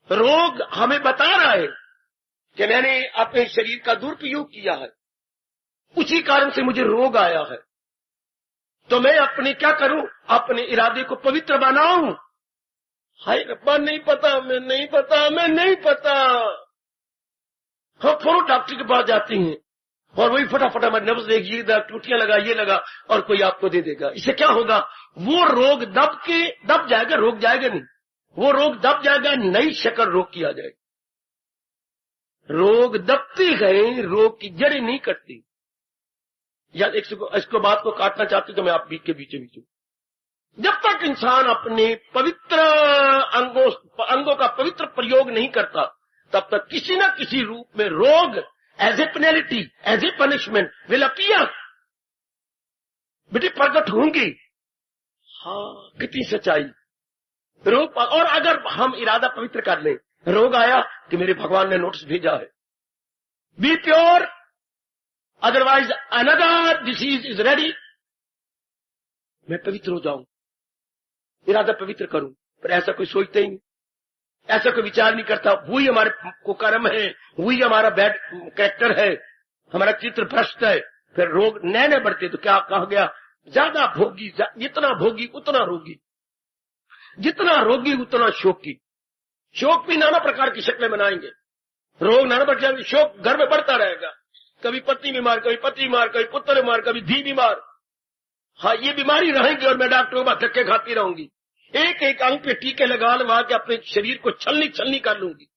रोग हमें बता रहा है कि मैंने अपने शरीर का दुरुपयोग किया है, उसी कारण से मुझे रोग आया है। तो मैं अपने क्या करूं, अपने इरादे को पवित्र बनाऊं। हाय रब्बा नहीं पता, मैं नहीं पता। हम फौरन डॉक्टर के पास जाती हैं और वही फटाफट हमारे नब्ज देख, ये टूटियां लगा, ये लगा, और कोई आपको दे देगा। इससे क्या होगा, वो रोग दब जाएगा, रोग जाएगा नहीं, वो रोग दब जाएगा, नई शक्ल रोग की आ जाएगी। रोग दबती गए, रोग की जड़ें नहीं कटती। या इसको बात को काटना चाहती तो मैं आप बीच के बीच जब तक इंसान अपने पवित्र अंगों का पवित्र प्रयोग नहीं करता, तब तक किसी न किसी रूप में रोग as a penalty, as a punishment will appear, बेटे प्रकट होंगी। हाँ, कितनी सच्चाई। रोग, और अगर हम इरादा पवित्र कर लें, रोग आया कि मेरे भगवान ने नोटिस भेजा है, be pure, otherwise another disease is ready. मैं पवित्र हो जाऊं, इरादा पवित्र करूं, पर ऐसा कोई सोचता ही नहीं, ऐसा कोई विचार नहीं करता। वही हमारे को कर्म है, वही हमारा बैड कैरेक्टर है, हमारा चित्र भ्रष्ट है। फिर रोग नए बढ़ते तो क्या कहा गया, ज्यादा भोगी, जितना भोगी उतना रोगी, जितना रोगी उतना शोकी। शोक भी नाना प्रकार की शक्लें बनाएंगे, रोग नाना प्रकार की, शोक घर में बढ़ता रहेगा, कभी पत्नी बीमार, कभी पति बीमार, कभी पुत्र बीमार, कभी धी बीमार। हाँ, ये बीमारी रहेंगी और मैं डॉक्टरों के धक्के खाती रहूंगी, एक एक अंग पे टीके लगा के अपने शरीर को छलनी कर लूंगी,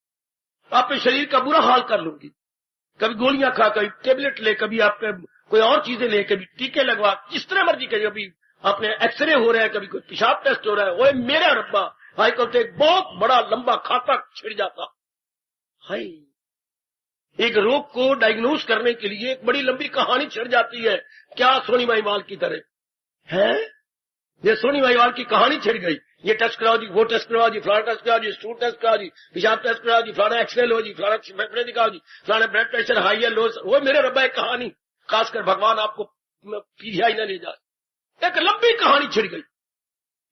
अपने शरीर का बुरा हाल कर लूंगी। कभी गोलियां खा, कभी टेबलेट ले, कभी आपके कोई और चीजें ले, कभी टीके लगवा, जिस तरह मर्जी करिए। कभी अपने एक्सरे हो रहे हैं, कभी कोई पेशाब टेस्ट हो रहा है। वो मेरा रब्बा, हाई को एक बहुत बड़ा लंबा खाता छिड़ जाता। हाई, एक रोग को डायग्नोज करने के लिए एक बड़ी लंबी कहानी छिड़ जाती है। क्या सोनी माईवाल की तरह है, ये सोनी माईवाल की कहानी छिड़ गई। ये टेस्ट कराओ जी, वो टेस्ट कराओ जी, फलाना टेस्ट कराओ जी, स्टूल टेस्ट कराओ जी, पेशाब टेस्ट कराओ जी, फलाना एक्सरे लो जी, फलाना फेफड़े दिखाओ जी, फलाना ब्लड प्रेशर हाई है लो। वो मेरे रब्बा एक कहानी, खासकर भगवान आपको पीछा ही न ले जाए, एक लंबी कहानी छिड़ गई।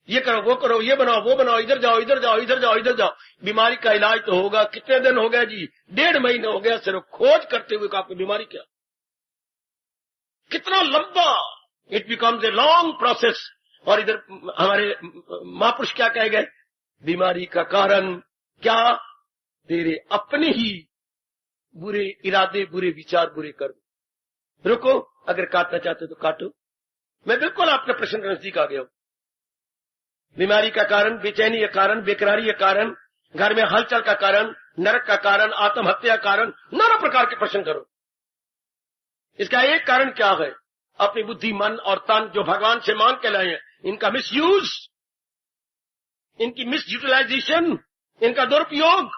ये करो, वो करो, ये बनाओ, वो बनाओ, इधर जाओ, इधर जाओ, इधर जाओ, इधर जाओ। बीमारी का इलाज तो होगा, कितने दिन हो गए जी, 1.5 महीने हो गया सिर्फ खोज करते हुए आपकी बीमारी क्या, कितना लंबा, it becomes a long process. और इधर हमारे महापुरुष क्या कह गए, बीमारी का कारण क्या, तेरे अपने ही बुरे इरादे, बुरे विचार, बुरे कर्म। रुको, अगर काटना चाहते तो काटो, मैं बिल्कुल आपके प्रश्न के नजदीक आ गया हूं। बीमारी का कारण, बेचैनी का कारण, बेकरारी का कारण, घर में हलचल का कारण, नरक का कारण, आत्महत्या का कारण, नाना प्रकार के प्रश्न करो। इसका एक कारण क्या है, अपनी बुद्धि, मन और तन जो भगवान से मांग के लाए हैं, इनका मिसयूज, इनकी मिसयूटिलाइजेशन, इनका दुरुपयोग,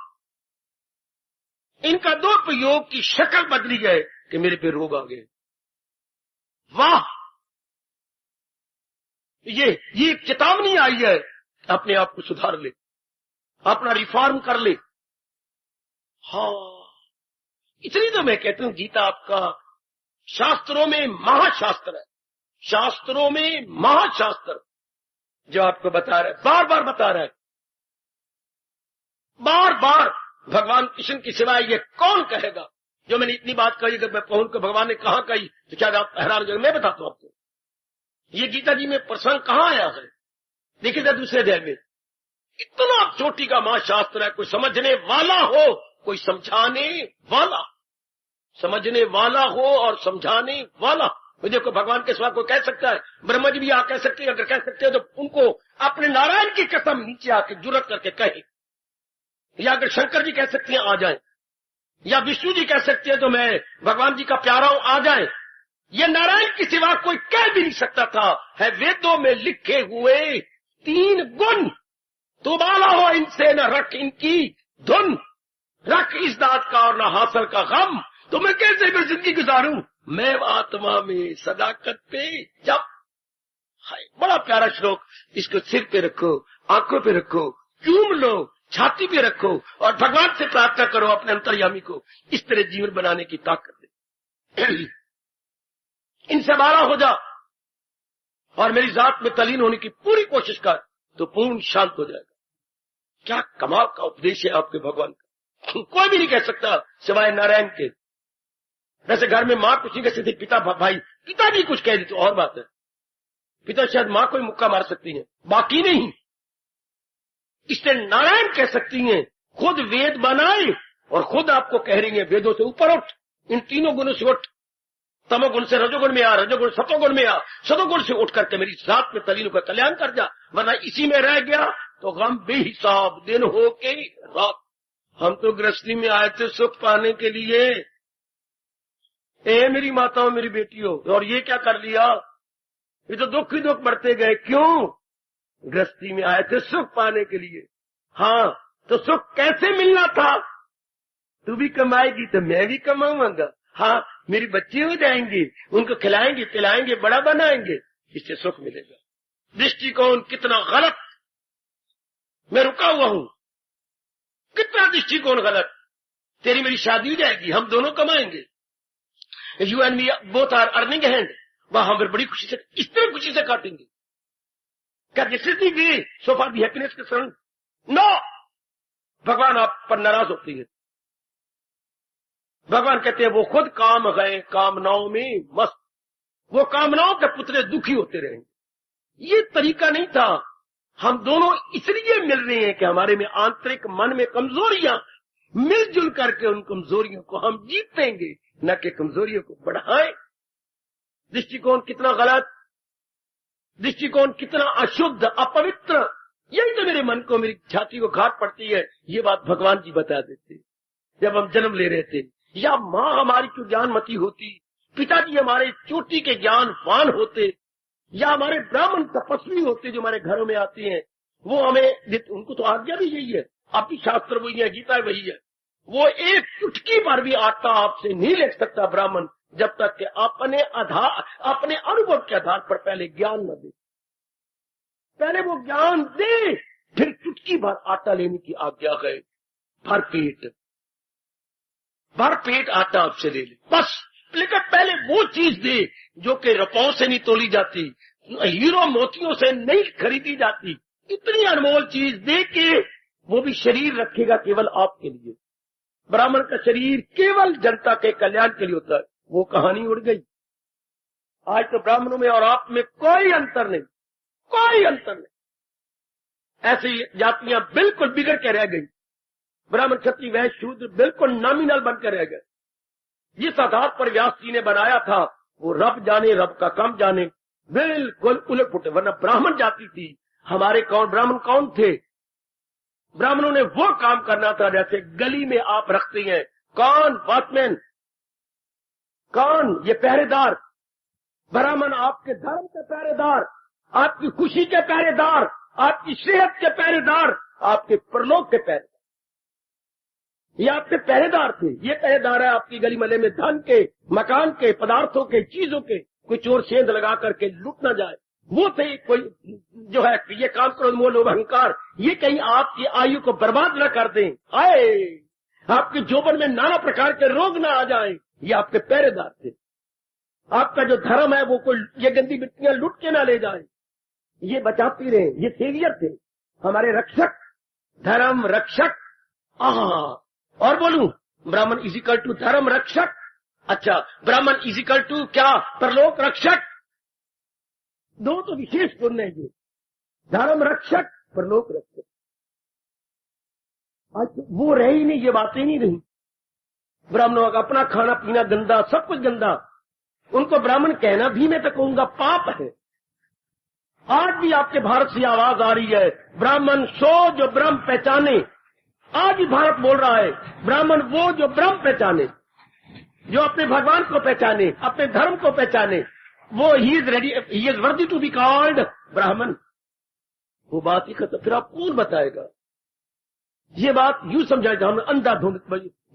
इनका दुरुपयोग की शक्ल बदली है कि मेरे पे रोग आ गए। वाह, ये चेतावनी आई है अपने आप को सुधार ले, अपना रिफॉर्म कर ले। हाँ, इसलिए तो मैं कहता हूं गीता आपका शास्त्रों में महाशास्त्र है, शास्त्रों में महाशास्त्र जो आपको बता रहा है, बार बार बता रहा है, बार बार। भगवान कृष्ण की सिवाय ये कौन कहेगा? जो मैंने इतनी बात कही, अगर मैं कहूं कि भगवान ने कहां कही तो क्या आप हैरान हो जाएंगे। मैं बताता हूं आपको, ये गीता जी में प्रसंग कहां आया है। देखिएगा दूसरे अध्याय में, इतना चोटी का महाशास्त्र है। कोई समझने वाला हो, कोई समझाने वाला, समझने वाला हो और समझाने वाला। तो देखो, भगवान के सिवा कोई कह सकता है? ब्रह्मा जी भी आ कह सकते हैं, अगर कह सकते हैं तो उनको अपने नारायण की कसम नीचे आके जुर्रत करके कहे, या अगर शंकर जी कह सकते हैं आ जाए, या विष्णु जी कह सकते हैं तो मैं भगवान जी का प्यारा हूं आ जाए। ये नारायण के सिवा कोई कह भी नहीं सकता था। है वेदों में लिखे हुए 3 गुण, तो बाला हो इनसे न रख इनकी धुन, रख इस दात का और न हासिल का गम। तो मैं कैसे मैं जिंदगी गुजारूं? मैं आत्मा में सदाकत पे जब। बड़ा प्यारा श्लोक, इसको सिर पे रखो, आंखों पे रखो, चूम लो, छाती पे रखो और भगवान से प्रार्थना करो अपने अंतर्यामी को इस तरह जीवन बनाने की ताकत दे। इनसे बारा हो जा और मेरी जात में तलीन होने की पूरी कोशिश कर, तो पूर्ण शांत हो जाएगा। क्या कमाल का उपदेश है आपके भगवान का। कोई भी नहीं कह सकता सिवाय नारायण के। वैसे घर में माँ कुछ नहीं कह सकती, पिता भाई पिताजी कुछ कह दी तो और बात है, पिता शायद माँ को ही मुक्का मार सकती है, बाकी नहीं। इससे नारायण कह सकती हैं, खुद वेद बनाए और खुद आपको कह रही है वेदों से ऊपर उठ, इन 3 गुणों से उठ। तमोगुण से रजोगुण में आ, रजोगुण सतोगुण में आ, सतोगुण से उठ करके मेरी जात में तलीन का कल्याण कर जा, वरना इसी में रह गया तो गम बेहिसाब दिन हो के रात। हम तो गृहस्थी में आए थे सुख पाने के लिए, ए मेरी माताओं मेरी बेटियों, और ये क्या कर लिया? ये तो दुख ही दुख बढ़ते गए। क्यों? गृहस्थी में आए थे सुख पाने के लिए। हाँ, तो सुख कैसे मिलना था? तू भी कमाएगी तो मैं भी कमाऊंगा। हाँ, मेरे बच्चे हो जाएंगे, उनको खिलाएंगे पिलाएंगे बड़ा बनाएंगे, इससे सुख मिलेगा। दृष्टिकोण कितना गलत। मैं रुका हुआ हूं, कितना दृष्टिकोण गलत। तेरी मेरी शादी हो जाएगी, हम दोनों कमाएंगे, you and me both are earning hand, वह हम बड़ी खुशी से, इस तरह खुशी से काटेंगे। क्या this is the way so for the happiness के सन? नो, भगवान आप पर नाराज होती है। भगवान कहते हैं वो खुद काम गए कामनाओं में मस्त, वो कामनाओं के पुतले दुखी होते रहेंगे। ये तरीका नहीं था। हम दोनों इसलिए मिल रहे हैं कि हमारे में आंतरिक मन में कमजोरियां, मिलजुल करके उन कमजोरियों को हम जीतेंगे, न कि कमजोरियों को बढ़ाएं। दृष्टिकोण कितना गलत, दृष्टिकोण कितना अशुद्ध अपवित्र। यही तो मेरे मन को, मेरी छाती को घाट पड़ती है। ये बात भगवान जी बता देते जब हम जन्म ले रहे थे, या माँ हमारी क्यों ज्ञानमती होती, पिताजी हमारे चोटी के ज्ञानवान होते, या हमारे ब्राह्मण तपस्वी होते जो हमारे घरों में आते हैं, वो हमें, उनको तो आज्ञा भी यही है, आपकी शास्त्र वही है, गीता वही है। वो एक चुटकी पर भी आटा आपसे नहीं ले सकता ब्राह्मण, जब तक कि अपने अनुभव के आधार पर पहले ज्ञान न दे। पहले वो ज्ञान दे, फिर चुटकी भर आटा लेने की आज्ञा है। भर पेट आटा आपसे ले ले बस। लेकिन पहले वो चीज दे जो कि रुपयों से नहीं तोली जाती, हीरो मोतियों से नहीं खरीदी जाती। इतनी अनमोल चीज दे के वो भी शरीर रखेगा केवल आपके लिए। ब्राह्मण का शरीर केवल जनता के कल्याण के लिए होता है। वो कहानी उड़ गई। आज तो ब्राह्मणों में और आप में कोई अंतर नहीं, कोई अंतर नहीं। ऐसी जातियां बिल्कुल बिगड़ के रह गई। ब्राह्मण क्षत्रिय वैश्य शूद्र बिल्कुल नॉमिनल बनकर रह गए। जिस आधार पर व्यास जी ने बनाया था वो रब जाने, रब का कम जाने, बिल्कुल उलट पुलट। वरना ब्राह्मण जाति थी। हमारे ब्राह्मण कौन थे? ब्राह्मणों ने वो काम करना था जैसे गली में आप रखते हैं कौन वॉचमैन, कौन ये पहरेदार। ब्राह्मण आपके धर्म के पहरेदार, आपकी खुशी के पहरेदार, आपकी सेहत के पहरेदार, आपके परलोक के पहरेदार। ये आपके पहरेदार थे। ये पहरेदार है आपकी गली मले में धन के, मकान के, पदार्थों के, चीजों के। कोई चोर सेंध लगा करके लूट ना जाए, वो थे कोई जो है ये काम क्रोध मोह लोभ अहंकार, ये कहीं आपकी आयु को बर्बाद न कर दें, आए आपके जोबन में नाना प्रकार के रोग ना आ जाएं, ये आपके पहरेदार थे। आपका जो धर्म है वो कोई ये गंदी मिट्टियां लुट के ना ले जाए, ये बचाती रहे, ये सेवियर थे, हमारे रक्षक, धर्म रक्षक। और बोलूं ब्राह्मण इजिकल टू धर्म रक्षक। अच्छा, ब्राह्मण इजिकल टू क्या? परलोक रक्षक। दो तो विशेष गुण है ये, धर्म रक्षक, परलोक रक्षक। आज वो रहे ही नहीं, ये बातें नहीं रही। ब्राह्मणों का अपना खाना पीना गंदा, सब कुछ गंदा, उनको ब्राह्मण कहना भी मैं तो कहूंगा पाप है। आज भी आपके भारत से आवाज आ रही है, ब्राह्मण सो जो ब्रह्म पहचाने। आज ही भारत बोल रहा है, ब्राह्मण वो जो ब्रह्म पहचाने, जो अपने भगवान को पहचाने, अपने धर्म को पहचाने, वो he is ready, he is worthy to be called Brahmin. वो बात ही खत्म। फिर आप कौन बताएगा? ये बात यूं समझाए जाओ, अंधाधुंध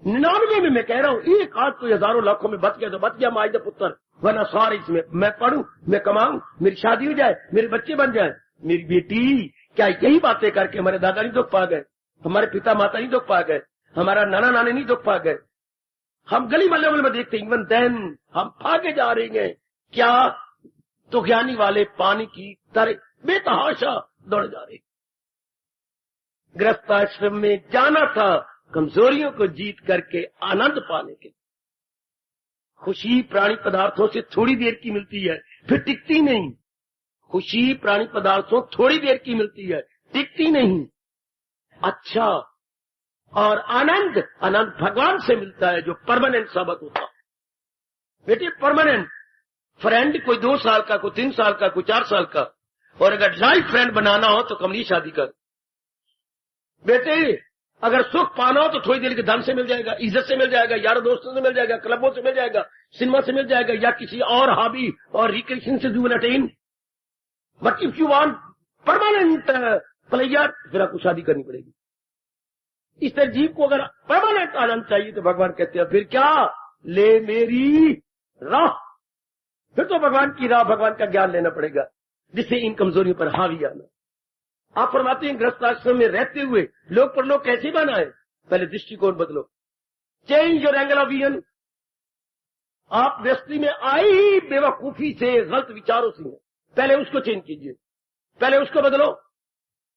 99 में मैं कह रहा हूं, एक आध कोई हजारों लाखों में बच गया तो बच गया माइद पुत्र, वरना सारे इसमें मैं पढ़ूं, मैं कमाऊं, मेरी शादी हो जाए, मेरे बच्चे बन जाए। मेरी बेटी क्या यही बातें करके हमारे दादा नहीं दुख पा गए, हमारे पिता माता नहीं दुख पा गए, हमारा नाना नानी नहीं दुख पा गए? हम गली मल्ले में देखते हैं, इवन देन हम भागे जा रहे हैं। क्या? तो ज्ञानी वाले पानी की तरह बेतहाशा दौड़ जा रहे। गृहस्थाश्रम में जाना था कमजोरियों को जीत करके आनंद पाने के। खुशी प्राणी पदार्थों से थोड़ी देर की मिलती है, फिर टिकती नहीं। खुशी प्राणी पदार्थों थोड़ी देर की मिलती है, टिकती नहीं। अच्छा, और आनंद, आनंद भगवान से मिलता है जो परमानेंट साबित होता है। बेटे परमानेंट फ्रेंड कोई 2 साल का, कोई 3 साल का, कोई 4 साल का, और अगर लाइफ फ्रेंड बनाना हो तो कमली शादी कर। बेटे अगर सुख पाना हो तो थोड़ी देर के धन से मिल जाएगा, इज्जत से मिल जाएगा, यारों दोस्तों से मिल जाएगा, क्लबों से मिल जाएगा, सिनेमा से मिल जाएगा, या किसी और हॉबी और रिक्रिएशन से you will attain. But if you want permanent pleasure, फिर आपको शादी करनी पड़ेगी। इस तरह जीव को अगर परमानेंट आनंद चाहिए तो भगवान कहते हैं फिर क्या? ले मेरी राह। फिर तो भगवान की राह, भगवान का ज्ञान लेना पड़ेगा, जिससे इन कमजोरियों पर हावी आना। आप फरमाते हैं गृहस्थाश्रम में रहते हुए लोग पर लोग कैसे बनाए? पहले दृष्टिकोण बदलो, change your angle of vision. आप गृहस्थी में आए ही बेवकूफी से, गलत विचारों से, पहले उसको चेंज कीजिए, पहले उसको बदलो।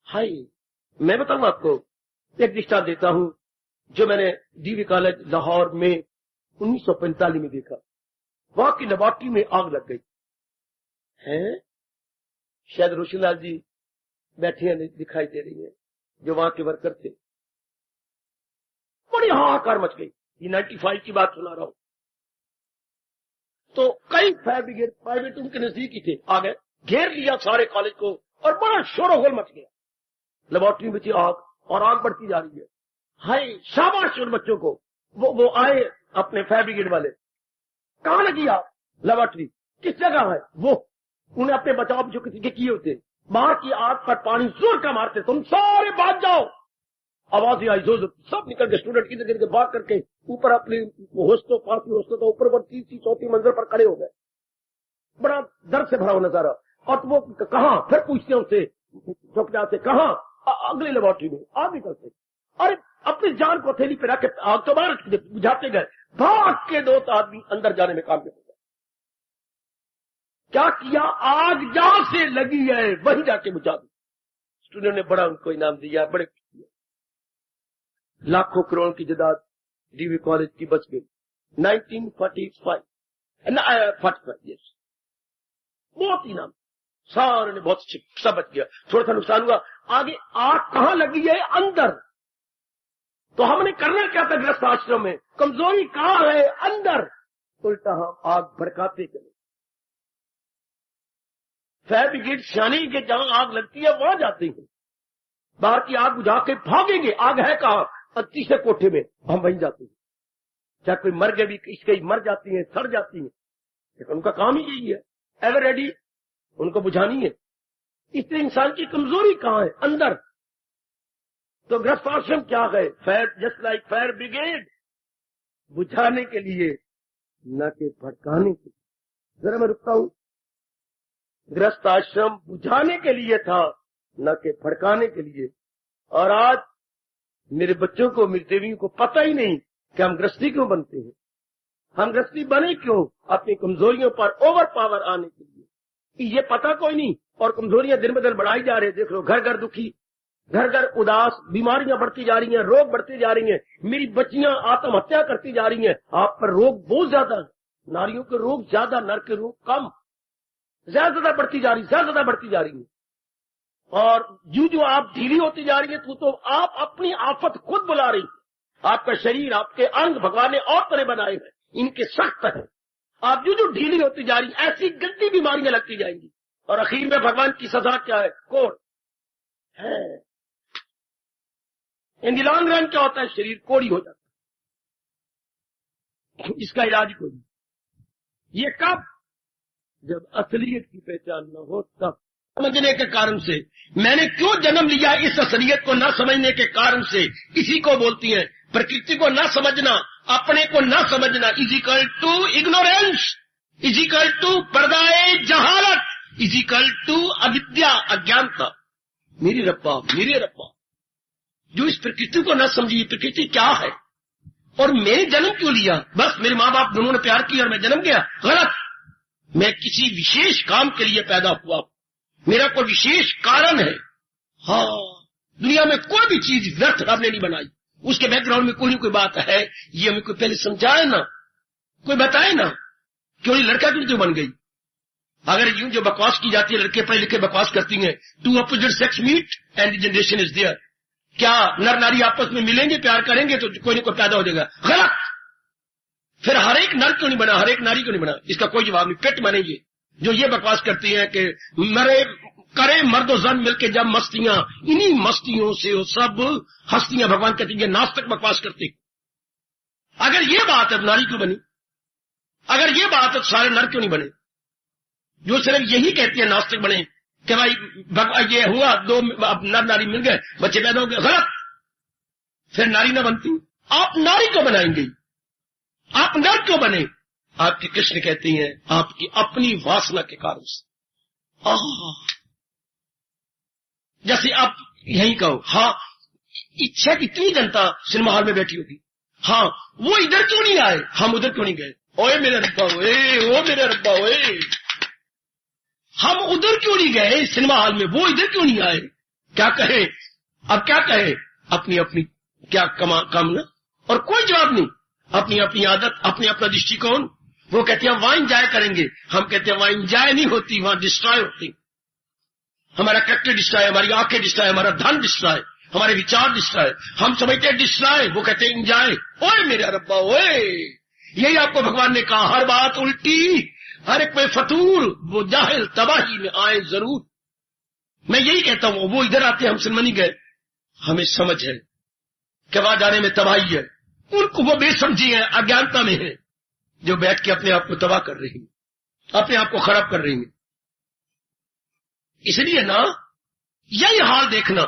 हाय, मैं बताऊं आपको, एक दृष्टांत देता हूं जो मैंने डीवी कॉलेज लाहौर में 1945 में देखा। वहां की लेबोरेटरी में आग लग गई है। शायद रोशनलाल जी बैठे हैं, दिखाई दे रही है, जो वहां के वर्कर थे। बड़ी हाहाकार मच गई। ये 95 की बात सुना रहा हूं। तो कई फायर ब्रिगेड प्राइवेट उनके नजदीक ही थे, आ गए, घेर लिया सारे कॉलेज को, और बड़ा शोरगुल मच गया। लेबोरेटरी में थी आग, और आग बढ़ती जा रही है। हाय, शाबाश उन बच्चों को। वो आए अपने फायर ब्रिगेड वाले, कहां लगी आग? लेबोरेटरी। किस जगह है? वो उन्हें अपने बचाव जो किसी के किए होते, बाहर की आग पर पानी जोर का मारते, तुम सारे भाग जाओ। आवाज आई जोर, सब निकल के स्टूडेंट इधर गिर के भाग करके ऊपर अपने होस्टों, पांचवी होस्टों तो ऊपर 3री 4थी मंजिल पर खड़े हो गए। बड़ा दर्द से भरा हुआ नजारा। और वो कहां? फिर पूछते हैं उससे चौकीदार से, कहां? अगली लेबोरेटरी में। आग निकलते, अरे अपनी जान को हथेली पे रख के आग तो बाहर बुझाते गए। भाग के 2 आदमी अंदर जाने में कामयाब हो गए। क्या किया? आग जहां से लगी है वहीं जाके बुझा दी। स्टूडेंट ने बड़ा उनको इनाम दिया, बड़े लाखों करोड़ की जायदाद डीवी कॉलेज की बच गई। 1945 यस, बहुत इनाम, सारे ने बहुत सब बच गया। थोड़ा सा नुकसान हुआ। आगे आग कहां लगी है? अंदर। तो हमने करना क्या था गृहस्थ आश्रम में? कमजोरी कहां है? अंदर। उल्टा हम आग भड़काते चले। फायर ब्रिगेड सियानी के जहां आग लगती है वहां जाते हैं, बाहर की आग बुझा के भागेंगे। आग है कहां? 30 कोठे में, हम वहीं जाते हैं। चाहे कोई मर गए भी, इसके मर जाती है, सड़ जाती है, लेकिन उनका काम ही यही है, एवर रेडी, उनको बुझानी है। इसलिए इंसान की कमजोरी कहां है? अंदर। तो गृहस्थ आश्रम क्या है? Fire, just like fire brigade, बुझाने के लिए, न कि भड़काने के लिए। जरा मैं रुकता हूं। गृहस्थ आश्रम बुझाने के लिए था, न कि भड़काने के लिए। और आज मेरे बच्चों को, मेरी देवियों को पता ही नहीं कि हम गृहस्थी क्यों बनते हैं। हम गृहस्थी बने क्यों? अपनी कमजोरियों पर ओवर पावर आने के लिए। ये पता कोई नहीं, और कमजोरियां दिन ब दिन बढ़ाई जा रही है। देख लो, घर घर दुखी, घर घर उदास, बीमारियां बढ़ती जा रही हैं, रोग बढ़ते जा रही हैं। मेरी बच्चियां आत्महत्या करती जा रही हैं। आप पर रोग बहुत ज्यादा है, नारियों के रोग ज्यादा, नर के रोग कम। ज्यादा बढ़ती जा रही, ज्यादा बढ़ती जा रही है। और जो आप ढीली होती जा रही है, तो आप अपनी आफत खुद बुला रही है। आपका शरीर, आपके अंग भगवान ने और तरह बनाए हैं, इनके सख्त है। आप जो ढीली होती जा रही, ऐसी गंदी बीमारियां लगती जाएंगी। और आखिर में भगवान की सजा क्या है? कोढ़ है। इन लॉन्ग रन क्या होता है? शरीर कोड़ी हो जाता है। इसका इलाज कोई नहीं। ये कब? जब असलियत की पहचान न हो, तब। समझने के कारण से, मैंने क्यों जन्म लिया, इस असलियत को न समझने के कारण से, इसी को बोलती हैं प्रकृति को न समझना, अपने को न समझना is equal to ignorance, is equal to पर्दाए जहालत, इज इक्वल टू अविद्या, अज्ञानता। मेरे रब्बा, मेरे रब्बा, जो इस प्रकृति को न समझी, प्रकृति क्या है और मैंने जन्म क्यों लिया? बस मेरे माँ बाप दोनों ने प्यार किया और मैं जन्म गया। गलत। मैं किसी विशेष काम के लिए पैदा हुआ, मेरा कोई विशेष कारण है। हाँ, दुनिया में कोई भी चीज व्यर्थ रब ने नहीं बनाई, उसके बैकग्राउंड में कोई ना कोई बात है। ये हमें कोई पहले समझाए ना, कोई बताए ना। क्यों लड़का क्यों बन गई? अगर यूं जो बकवास की जाती है, लड़के पढ़े लिखे बकवास करती हैं, two opposite sex meet and generation is there. क्या नर नारी आपस में मिलेंगे, प्यार करेंगे तो कोई ना कोई पैदा हो जाएगा? गलत। फिर हर एक नर क्यों नहीं बना, हर एक नारी क्यों नहीं बना? इसका कोई जवाब नहीं। पेट मानेंगे जो ये बकवास करती हैं कि मरे करे मर्दो जन मिलके जब मस्तियां, इन्हीं मस्तियों से वो सब हस्तियां भगवान कहती है। नास्तिक बकवास करते। अगर ये बात है, नारी क्यों बनी? अगर ये बात है, सारे नर क्यों नहीं बने? जो सिर्फ यही कहती है नास्तिक बने कि भाई ये हुआ, दो नर नारी मिल गए, बच्चे पैदा हो गए। गलत। फिर नारी ना बनती। आप नारी क्यों बनाएंगे? आप नर क्यों बने? आपकी कृष्ण कहती हैं आपकी अपनी वासना के कारण से। जैसे आप यही कहो, हाँ इच्छा कितनी जनता सिनेमा हॉल में बैठी होगी, हाँ वो इधर क्यों नहीं आए, हम उधर क्यों नहीं गए? ओए मेरे रब्बा ओए, ओ मेरे रब्बा ओए, हम उधर क्यों नहीं गए सिनेमा हॉल में, वो इधर क्यों नहीं आए? क्या कहे? अब क्या कहे? अपनी अपनी क्या कामना, और कोई जवाब नहीं। अपनी अपनी आदत, अपनी अपना दृष्टिकोण। वो कहते हैं वहां एंजॉय करेंगे, हम कहते हैं वहां एंजॉय नहीं होती, वहां डिस्ट्रॉय होती। हमारा कैरेक्टर डिस्ट्रॉय, हमारी आंखें डिस्ट्रॉय, हमारा धन डिस्ट्रॉय, हमारे विचार डिस्ट्रॉय। हम समझते हैं डिस्ट्रॉय, वो कहते हैं एंजॉय। ओए मेरा रब्बा ओए, यही आपको भगवान ने कहा, हर बात उल्टी, हर एक में फतूर, वो जाहिल तबाही में आए जरूर। मैं यही कहता हूं, वो इधर आते हम सिनेमा नहीं गए, हमें समझ है कि वहां जाने में तबाही है। उनको वो बेसमझी है, अज्ञानता में है, जो बैठ के अपने आप को तबाह कर रही है, अपने आप को खराब कर रही है। इसलिए ना यही हाल देखना,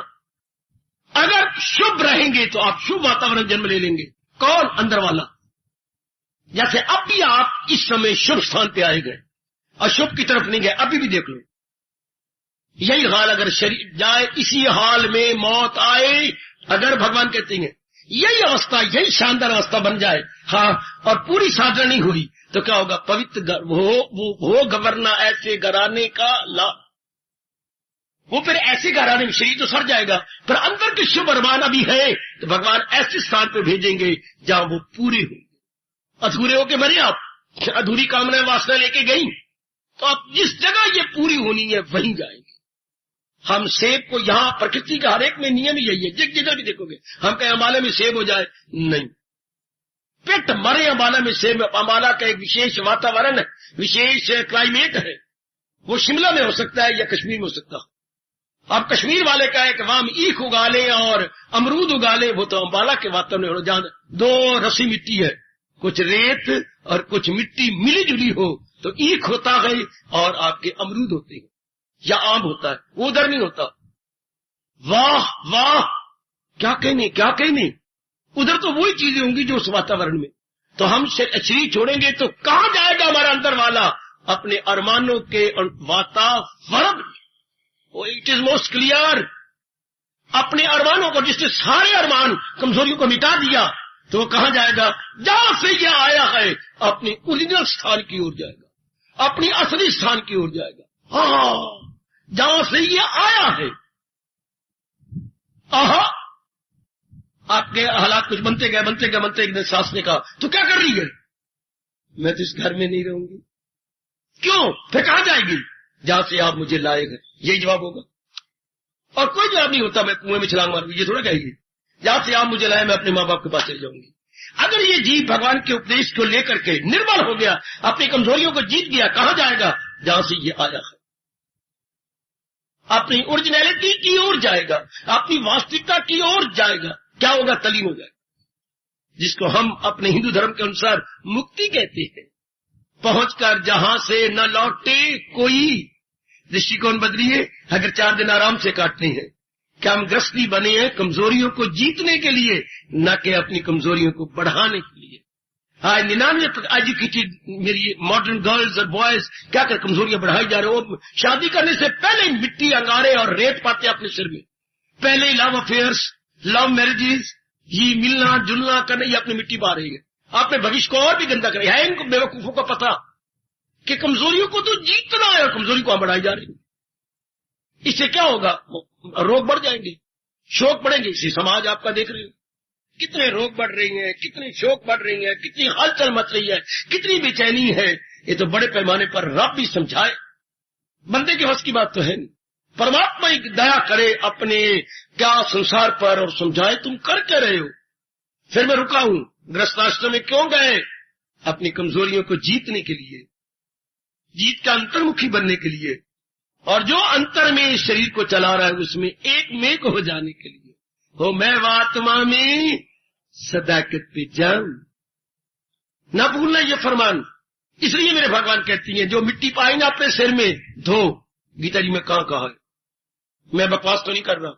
अगर शुभ रहेंगे तो आप शुभ वातावरण जन्म ले लेंगे। कौन? अंदर वाला। जैसे अब भी आप इस समय शुभ स्थान पे आए गए, अशुभ की तरफ नहीं गए, अभी भी देख लो। यही हाल अगर शरीर जाए, इसी हाल में मौत आए, अगर भगवान कहते हैं यही अवस्था, यही शानदार अवस्था बन जाए, हाँ, और पूरी साधना नहीं हुई तो क्या होगा? पवित्र वो गवर्ना ऐसे घराने का लाभ। वो फिर ऐसे घराने में शरीर तो सड़ जाएगा, पर अंदर के शुभ अरमान अभी है, तो भगवान ऐसे स्थान पे भेजेंगे जहां वो पूरे होंगे। अधूरे होके मरे आप, अधूरी कामना वासना लेके गई, तो आप जिस जगह ये पूरी होनी है वहीं जाएंगे। हम सेब को, यहां प्रकृति का हर एक में नियम यही है, जिस जिधर भी देखोगे, हम कहें अम्बाला में सेब हो जाए, नहीं। पेट मरे अम्बाला में सेब। अम्बाला का एक विशेष वातावरण है, विशेष क्लाइमेट है। वो शिमला में हो सकता है या कश्मीर में हो सकता है। अब कश्मीर वाले का है कि वहां हम ईख उगा ले और अमरूद उगा ले, वो तो अम्बाला के वातावरण में जहां दो रसी मिट्टी है, कुछ रेत और कुछ मिट्टी मिली जुली हो, तो ईख होता है और आपके अमरूद होते हैं या आम होता है, वो उधर नहीं होता। वाह वाह, क्या कहने, क्या कहने। उधर तो वही चीजें होंगी जो उस वातावरण में। तो हम शरीर छोड़ेंगे तो कहां जाएगा हमारा अंदर वाला? अपने अरमानों के वातावरण, इट इज मोस्ट क्लियर। अपने अरमानों को, जिसने सारे अरमान कमजोरियों को मिटा दिया, तो वो कहां जाएगा? जहां से ये आया है अपनी ओरिजिनल स्थान की ओर जाएगा, अपनी असली स्थान की ओर जाएगा। जहां से ये आया है। आपके हालात कुछ बनते गए एक दिन सास ने कहा, तू क्या कर रही है? मैं तो इस घर में नहीं रहूंगी। क्यों? फिर कहां जाएगी? जहां से आप मुझे लाए गए। यही जवाब होगा, और कोई जवाब नहीं होता। मैं कुएं में छलांग मारूंगी, ये थोड़ा कहेगी। जहां से आप मुझे लाए, मैं अपने माँ बाप के पास चले जाऊंगी। अगर ये जीव भगवान के उपदेश को लेकर के निर्बल हो गया, अपनी कमजोरियों को जीत गया, कहां जाएगा? जहां से ये आया है, अपनी ओरिजिनलिटी की ओर जाएगा, अपनी वास्तविकता की ओर जाएगा। क्या होगा? तलीन हो जाएगा, जिसको हम अपने हिंदू धर्म के अनुसार मुक्ति कहते हैं। पहुंचकर जहां से न लौटे कोई। दृष्टिकोण बदलिए। अगर 4 दिन आराम से काटने हैं, क्या हम गृहस्थी बने हैं कमजोरियों को जीतने के लिए, न कि अपनी कमजोरियों को बढ़ाने के लिए। 99 एजुकेटेड मेरी मॉडर्न गर्ल्स और बॉयज क्या कर कमजोरियां बढ़ाई जा रहे हो। शादी करने से पहले मिट्टी, अंगारे और रेत पाते अपने सिर में। पहले लव अफेयर्स, लव मैरिजेस, ये मिलना जुलना करना, ये अपनी मिट्टी पा रही है। आपने भविष्य को और भी गंदा कर है। इनको बेवकूफों को पता कि कमजोरियों को तो जीतना है और कमजोरी को बढ़ाई जा रही है। इससे क्या होगा? रोग बढ़ जाएंगे, शोक बढ़ेंगे। इसी समाज आपका देख रहे हो, कितने रोग बढ़ रही हैं, कितनी शोक बढ़ रही है, कितनी हलचल मच रही है, कितनी बेचैनी है। ये तो बड़े पैमाने पर रब भी समझाए, बंदे के वश की बात तो है नहीं। परमात्मा एक दया करे अपने क्या संसार पर और समझाए तुम कर क्या रहे हो। फिर मैं रुका हूं। गृहस्थाश्रम में क्यों गए? अपनी कमजोरियों को जीतने के लिए, जीत का अंतर्मुखी बनने के लिए, और जो अंतर में शरीर को चला रहा है उसमें एक में को हो जाने के लिए। हो मैं आत्मा में सदाकत पे जाऊं, ना भूलना ये फरमान। इसलिए मेरे भगवान कहती हैं, जो मिट्टी पाई ना अपने सिर में धो। गीता जी में कहा है, मैं बकवास तो नहीं कर रहा।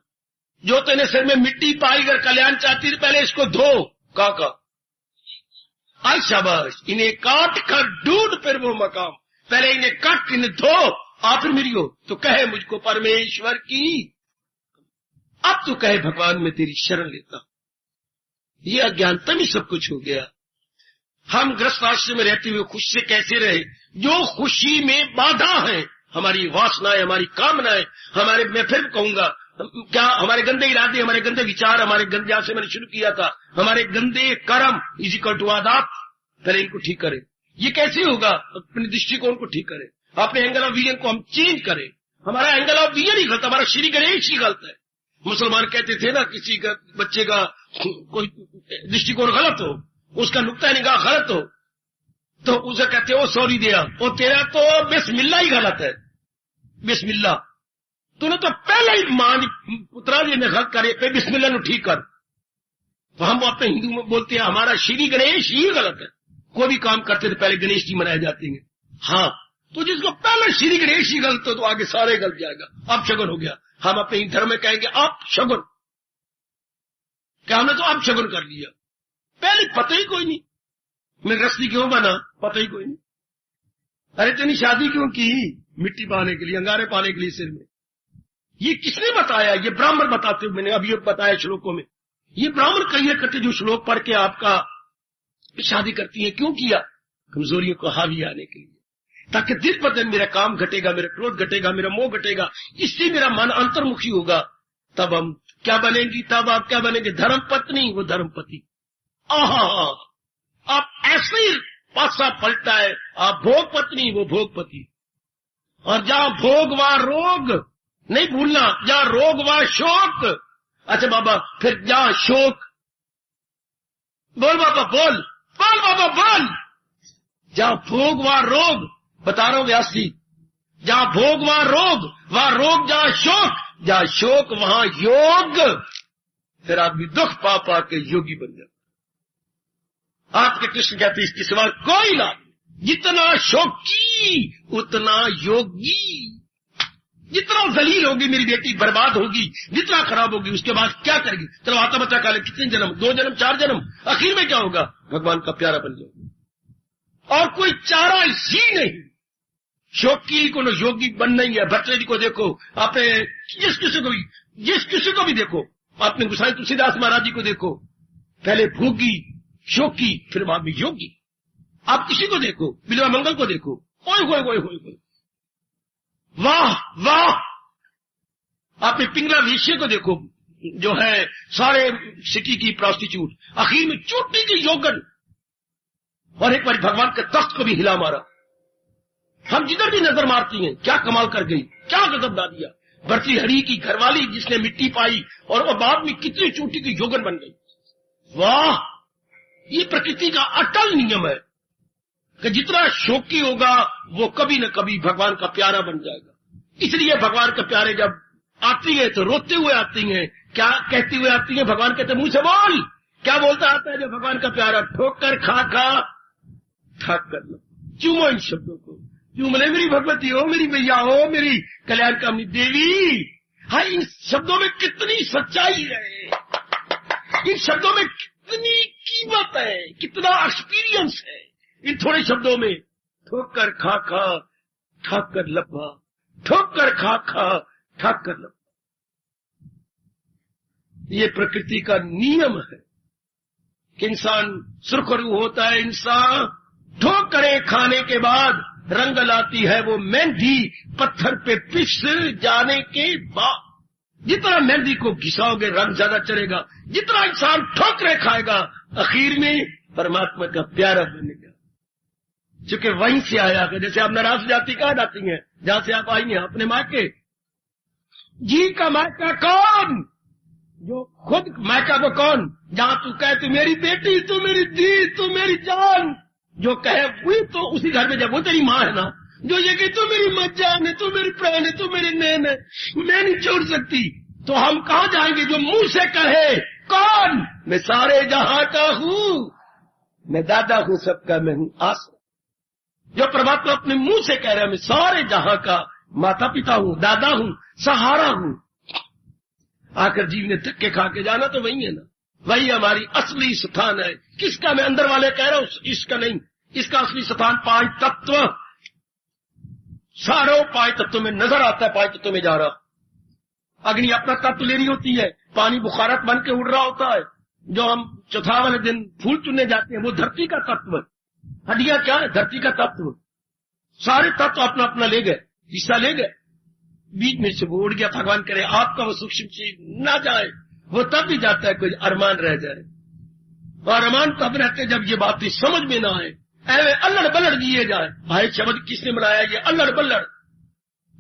जो तेने सिर में मिट्टी पाई, अगर कल्याण चाहती थी पहले इसको धो। कहा आई शाबाश, इन्हें काट कर ढूंढ फिर वो मकाम। पहले इन्हें काट, इन्हें धो, आखिर मेरी हो तो कहे मुझको परमेश्वर की। अब तो कहे भगवान मैं तेरी शरण लेता। ये अज्ञानता में सब कुछ हो गया। हम गृहस्थ आश्रम में रहते हुए खुश से कैसे रहे? जो खुशी में बाधा है, हमारी वासनाएं, हमारी कामनाएं, हमारे, मैं फिर कहूंगा, क्या हमारे गंदे इरादे, हमारे गंदे विचार, हमारे गंदे, जहां से मैंने शुरू किया था, हमारे गंदे कर्म इज इक्वल टू आदात। पहले इनको ठीक करें। ये कैसे होगा? अपने दृष्टिकोण को ठीक करें, अपने एंगल ऑफ विजन को हम चेंज करें। हमारा एंगल ऑफ विजन ही गलत, हमारा श्री गणेश ही गलत है। मुसलमान कहते थे ना, किसी का बच्चे का कोई दृष्टिकोण गलत हो, उसका नुक्ता निगाह गलत हो, तो उसे कहते हो सॉरी दिया, वो तेरा तो बिस्मिल्ला ही गलत है। बिस्मिल्ला तूने तो पहले ही मान पुत्रा जी ने गलत करे पे बिस्मिल्ला नु ठीक कर। तो हम अपने हिंदू में बोलते हैं हमारा श्री गणेश ही गलत है। कोई भी काम करते थे पहले गणेश जी मनाए जाते हैं। हाँ, तो जिसको पहले श्री गणेश ही गलत हो तो आगे सारे गलत जाएगा। अब शगुन हो गया। हम अपने धर्म में कहेंगे आप शगुन, क्या हमने तो अब शगुन कर लिया। पहले पता ही कोई नहीं, मैं गृहस्थी क्यों बना, पता ही कोई नहीं। अरे तेनी शादी क्यों की? मिट्टी पाने के लिए, अंगारे पाने के लिए सिर में। ये किसने बताया? ये ब्राह्मण बताते हुए, मैंने अभी बताया श्लोकों में। ये ब्राह्मण कहिए करते जो श्लोक पढ़ के आपका शादी करती है। क्यों किया? कमजोरियों को हावी आने के लिए, ताकि दिन ब दिन मेरा काम घटेगा, मेरा क्रोध घटेगा, मेरा मोह घटेगा, इससे मेरा मन अंतर्मुखी होगा। तब हम क्या बनेंगी? तब आप क्या बनेंगे? धर्म पत्नी, वो धर्म पति। आप ऐसे ही पासा पलटा है। आप भोग पत्नी, वो भोगपति। और जहां भोग वहां रोग, नहीं भूलना, जहां रोग वहां शोक। अच्छा बाबा, फिर जहां शोक, बोल बाबा बोल, बोल बाबा बोल। जहां भोग वहां रोग, बता रहा हूं व्यासी। जहां भोग वहां रोग जहां शोक वहां योग। फिर आदमी दुख पा पा के योगी बन जाता। आपके कृष्ण कहते इसके सिवा कोई लाभ नहीं। जितना शोकी उतना योगी। जितना जलील होगी मेरी बेटी, बर्बाद होगी, जितना खराब होगी, उसके बाद क्या करेगी? चलो आता बच्चा काले कितने जन्म, 2 जन्म 4 जन्म, आखिर में क्या होगा? भगवान का प्यारा बन जाओगे। और कोई चारा ही नहीं। शौकी को न योगी बनना ही है। भट्टरेजी को देखो, आपने जिस किसी को भी देखो, आपने गोसाई तुलसीदास महाराज जी को देखो, पहले भोगी, शौकी, फिर बाद में योगी। आप किसी को देखो, बिल्वा मंगल को देखो, ओए होए होए होए, वाह वाह। आपने पिंगला वेश्या को देखो, जो है सारे सिटी की प्रोस्टिट्यूट, आखिर में चोटी की योगन, और एक बार भगवान के तख्त को भी हिला मारा। हम जिधर भी नजर मारती हैं, क्या कमाल कर गई, क्या गजब ला दिया। भर्तृहरि की घरवाली जिसने मिट्टी पाई और वो बाद में कितनी चोटी की योगन बन गई। वाह, ये प्रकृति का अटल नियम है कि जितना शौकी होगा वो कभी न कभी भगवान का प्यारा बन जाएगा। इसलिए भगवान के प्यारे जब आती है तो रोते हुए आती हैं, क्या कहती हुए आती है? भगवान कहते मुंह से बोल, क्या बोलता आता है जो भगवान का प्यारा? ठोकर खा खा ठाक कर लो। चूमो इन शब्दों को, चूम ले मेरी भगवती हो, मेरी मैया हो, मेरी कल्याण कामनी देवी। हाँ, इन शब्दों में कितनी सच्चाई है, इन शब्दों में कितनी कीमत है, कितना एक्सपीरियंस है इन थोड़े शब्दों में। ठोकर खा खा ठाक कर लब्बा, ठोकर खा खा ठाक कर लब्बा। ये प्रकृति का नियम है कि इंसान सुरखरू होता है। इंसान ठोकरें खाने के बाद रंग लाती है वो मेहंदी पत्थर पे पिस जाने के बाद। जितना मेहंदी को घिसाओगे रंग ज्यादा चढ़ेगा, जितना इंसान ठोकरें खाएगा आखिर में परमात्मा का प्यारा बनेगा। क्योंकि वहीं से आया है। जैसे आप नाराज जाती कहाँ जाती हैं? जहां से आप आई हैं, अपने मायके। जी का मायका कौन? जो खुद मायका को कौन? जहां तू कहे तू मेरी बेटी, तू मेरी दी, तू मेरी जान, जो कहे वही तो उसी घर में जब वो तेरी माँ है ना, जो ये कि तू मेरी मज्जान है, तू मेरी प्राण है, तू मेरी नैन है, मैं नहीं छोड़ सकती। तो हम कहाँ जाएंगे? जो मुंह से कहे कौन? मैं सारे जहां का हूँ, मैं दादा हूँ सबका, मैं हूँ आसरा। जो परमात्मा अपने मुंह से कह रहा है मैं सारे जहां का माता पिता हूँ, दादा हूँ, सहारा हूँ। आकर जीव ने धक्के खा के जाना तो वही है ना, वही हमारी असली स्थान है। किसका? मैं अंदर वाले कह रहा हूं, इसका नहीं। इसका असली स्थान पांच तत्व, सारों पांच तत्वों में नजर आता है। पांच तत्वों में जा रहा, अग्नि अपना तत्व ले रही होती है, पानी बुखारत बन के उड़ रहा होता है। जो हम चौथा वाले दिन फूल चुनने जाते हैं वो धरती का तत्व है। हड्डियां क्या है? धरती का तत्व। सारे तत्व अपना अपना ले गए, हिस्सा ले गए। बीच में से वो उड़ गया। भगवान करे आपका वो सूक्ष्म चीज ना जाए, वो तब भी जाता है कोई अरमान रह जाए। और अरमान तब रहते जब ये बातें समझ में ना आए, ऐवे अल्लड़ बल्लड़ दिए जाए। भाई शब्द किसने बनाया? ये अल्लड़ बल्लड़,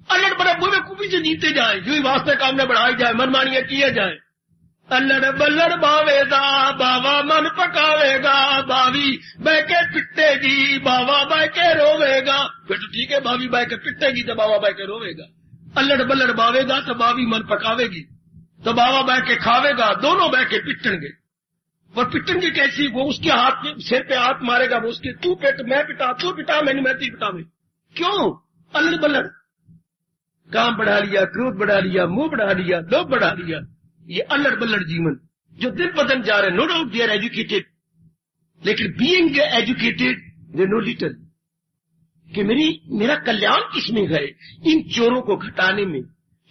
अल्लड़ बल्लड़ बेवकूफी से जीते जाए, यूं ही वास्ते काम में बढ़ाई जाए, मनमानियां किए जाए। अल्लड़ बल्लड़ बावेदा बाबा मन पकावेगा, बावी बह के पिटेगी बाबा बह के रोवेगा। फिर तो ठीक है, बावी बह के पिटेगी तो बाबा बह के रोवेगा। अल्लड़ बल्लड़ बावेगा तो बावी मन पकावेगी, तो बाबा बह के खावेगा, दोनों बह के पिटणगे। और पिटणगे कैसी? वो उसके हाथ में सिर पे हाथ मारेगा, वो उसके तू पिट मैं पिटा, तू पिटा मैंने मैं ती पिटावे। क्यों? अल्लड़ बल्लड़, काम बढ़ा लिया, क्रोध बढ़ा लिया, मुंह बढ़ा लिया, लोभ बढ़ा लिया। ये अल्लड़ बल्लड़ जीवन जो दिन ब दिन जा रहे। No doubt they are educated, लेकिन being educated they know little कि मेरा कल्याण किसमें है? इन चोरों को घटाने में।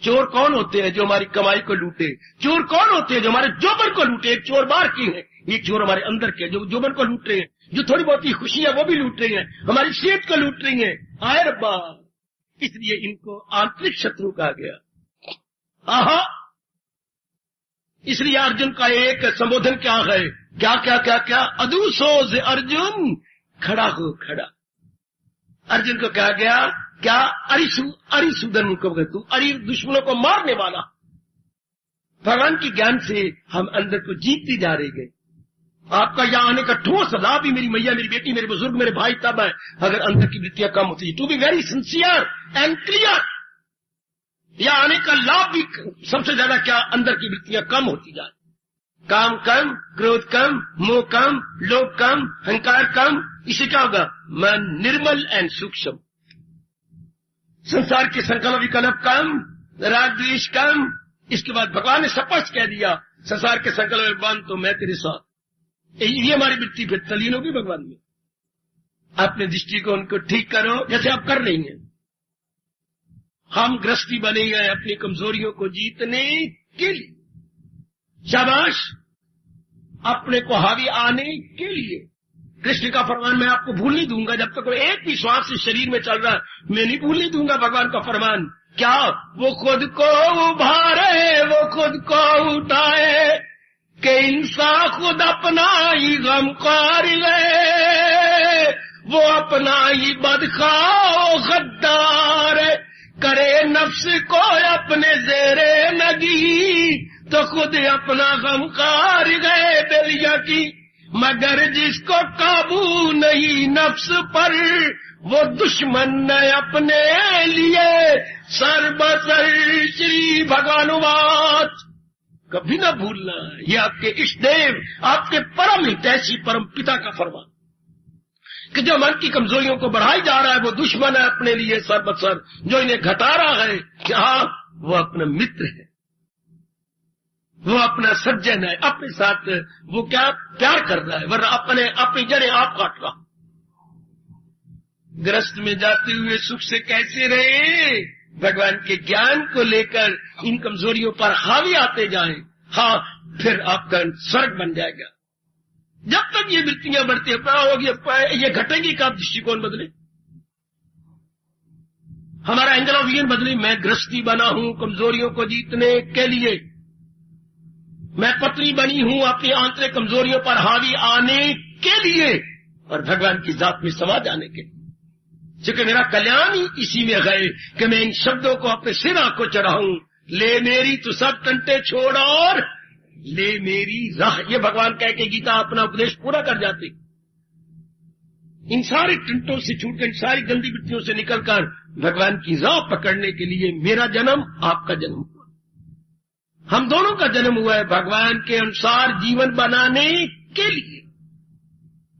चोर कौन होते हैं? जो हमारी कमाई को लूटे। चोर कौन होते हैं? जो हमारे जोबन को लूटे। एक चोर बाहर की है, ये चोर हमारे अंदर के जो जोबन को लूट रहे हैं, जो थोड़ी बहुत ही खुशी है वो भी लूट रही है, हमारी सेहत को लूट रही है। आए रब्बा, इसलिए इनको आंतरिक शत्रु कहा गया। आहा, इसलिए अर्जुन का एक संबोधन क्या है? क्या क्या क्या क्या? अदूसोज अर्जुन खड़ा हो खड़ा। अर्जुन को कहा गया क्या? अरिसुदन को तू अरि दुश्मनों को मारने वाला। भगवान के ज्ञान से हम अंदर को जीतती जा रही गए। आपका यहाँ आने का ठोस लाभ भी मेरी मैया, मेरी बेटी, मेरे बुजुर्ग, मेरे भाई तब है अगर अंदर की वृत्तियां कम होती है। To be very sincere and clear, यहाँ आने का लाभ भी सबसे ज्यादा क्या? अंदर की वृत्तियां कम होती जाए। काम कम, क्रोध कम, मोह कम, लोभ कम, अहंकार कम। इससे क्या होगा? मन निर्मल एंड सूक्ष्म। संसार के संकल्प विकल्प कम, राग द्वेष कम। इसके बाद भगवान ने स्पष्ट कह दिया संसार के संकल्प बंद तो मैं तेरे साथ। ये हमारी वृत्ति फिर तलीन होगी भगवान में। अपने दृष्टिकोण को ठीक करो जैसे आप कर रही हैं। हम गृहस्थी बने हैं अपनी कमजोरियों को जीतने के लिए, शाबाश, अपने को हावी आने के लिए। कृष्ण का फरमान मैं आपको भूल नहीं दूंगा, जब तक एक भी श्वास इस शरीर में चल रहा है मैं नहीं भूल नहीं दूंगा भगवान का फरमान। क्या? वो खुद को उभारे, वो खुद को उठाए, कि इंसान खुद अपना ही गमख्वार है, वो अपना ही बदखाओ गद्दार है, करे नफ्स को अपने ज़ेरे नगी, तो खुद अपना गमख्वार गए बेलिया की। मगर जिसको काबू नहीं नफ्स पर, वो दुश्मन है अपने लिए सर बसर। श्री भगवानुवाच। कभी ना भूलना, ये आपके इष्ट देव, आपके परम हितैषी परम पिता का फरमान कि जो मन की कमजोरियों को बढ़ाई जा रहा है वो दुश्मन है अपने लिए सर बसर। जो इन्हें घटा रहा है क्या? वो अपना मित्र है, वो अपना सज्जन है, अपने साथ वो क्या प्यार कर रहा है, वरना अपनी जड़ें आप काट रहा। ग्रस्त में जाते हुए सुख से कैसे रहे? भगवान के ज्ञान को लेकर इन कमजोरियों पर हावी आते जाएं, हाँ, फिर आपका स्वर्ग बन जाएगा। जब तक ये वृत्तियां बढ़ती होगी, ये घटेंगी का दृष्टिकोण बदले, हमारा एंगल ऑफ विजन बदले। मैं गृहस्थी बना हूं कमजोरियों को जीतने के लिए, मैं पत्नी बनी हूं अपनी आंतरिक कमजोरियों पर हावी आने के लिए और भगवान की जात में समा जाने के लिए। क्योंकि मेरा कल्याण ही इसी में है कि मैं इन शब्दों को अपने सिर को चढ़ाऊं। ले मेरी तू सब टंटे छोड़ और ले मेरी राह। ये भगवान कह के गीता अपना उपदेश पूरा कर जाते। इन सारे टंटों से छूटकर, इन सारी गंदी वृत्तियों से निकलकर भगवान की राह पकड़ने के लिए मेरा जन्म, आपका जन्म हुआ, हम दोनों का जन्म हुआ है भगवान के अनुसार जीवन बनाने के लिए,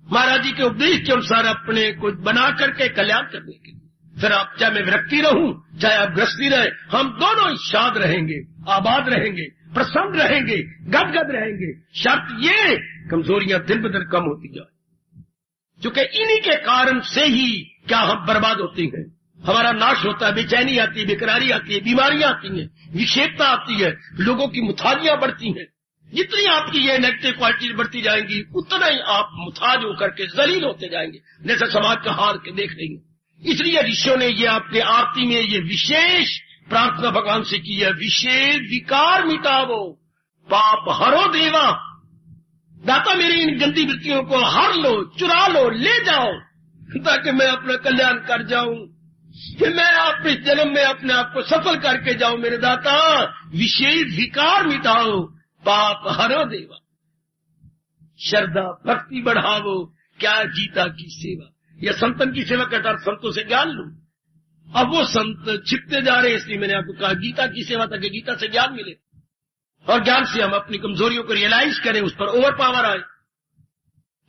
महाराज जी के उपदेश के अनुसार अपने को बना करके कल्याण करने के लिए। फिर आप चाहे मैं विरक्ति रहूं, चाहे आप गृहस्थी रहे, हम दोनों ही शाद रहेंगे, आबाद रहेंगे, प्रसन्न रहेंगे, गदगद रहेंगे। शर्त ये कमजोरियां दिन ब दिन कम होती जाए, क्योंकि इन्हीं के कारण से ही क्या हम बर्बाद होते हैं, हमारा नाश होता है, बेचैनी आती है, बेकरारी आती है, बीमारियां आती हैं, विक्षेपता आती है, लोगों की मुथाजियां बढ़ती हैं। जितनी आपकी ये नेगेटिव क्वालिटी बढ़ती जाएंगी उतना ही आप मुथाज होकर के जलील होते जाएंगे, जैसा समाज का हार के देख रही है। इसलिए ऋषियों ने ये आपके आरती में ये विशेष प्रार्थना भगवान से की है, विशेष विकार मिटावो पाप हरो देवा। दाता मेरी इन गंदी वृत्तियों को हर लो, चुरा लो, ले जाओ, ताकि मैं अपना कल्याण कर जाऊं, कि मैं अपने जन्म में अपने आप को सफल करके जाऊं। मेरे दाता विशेष विकार मिटाओ पाप हरो देवा। श्रद्धा भक्ति बढ़ावो, क्या गीता की सेवा। यह संतन की सेवा करता, संतों से ज्ञान लूं। अब वो संत छिपते जा रहे, इसलिए मैंने आपको कहा गीता की सेवा, ताकि गीता से ज्ञान मिले और ज्ञान से हम अपनी कमजोरियों को रियलाइज करें, उस पर ओवर पावर आए।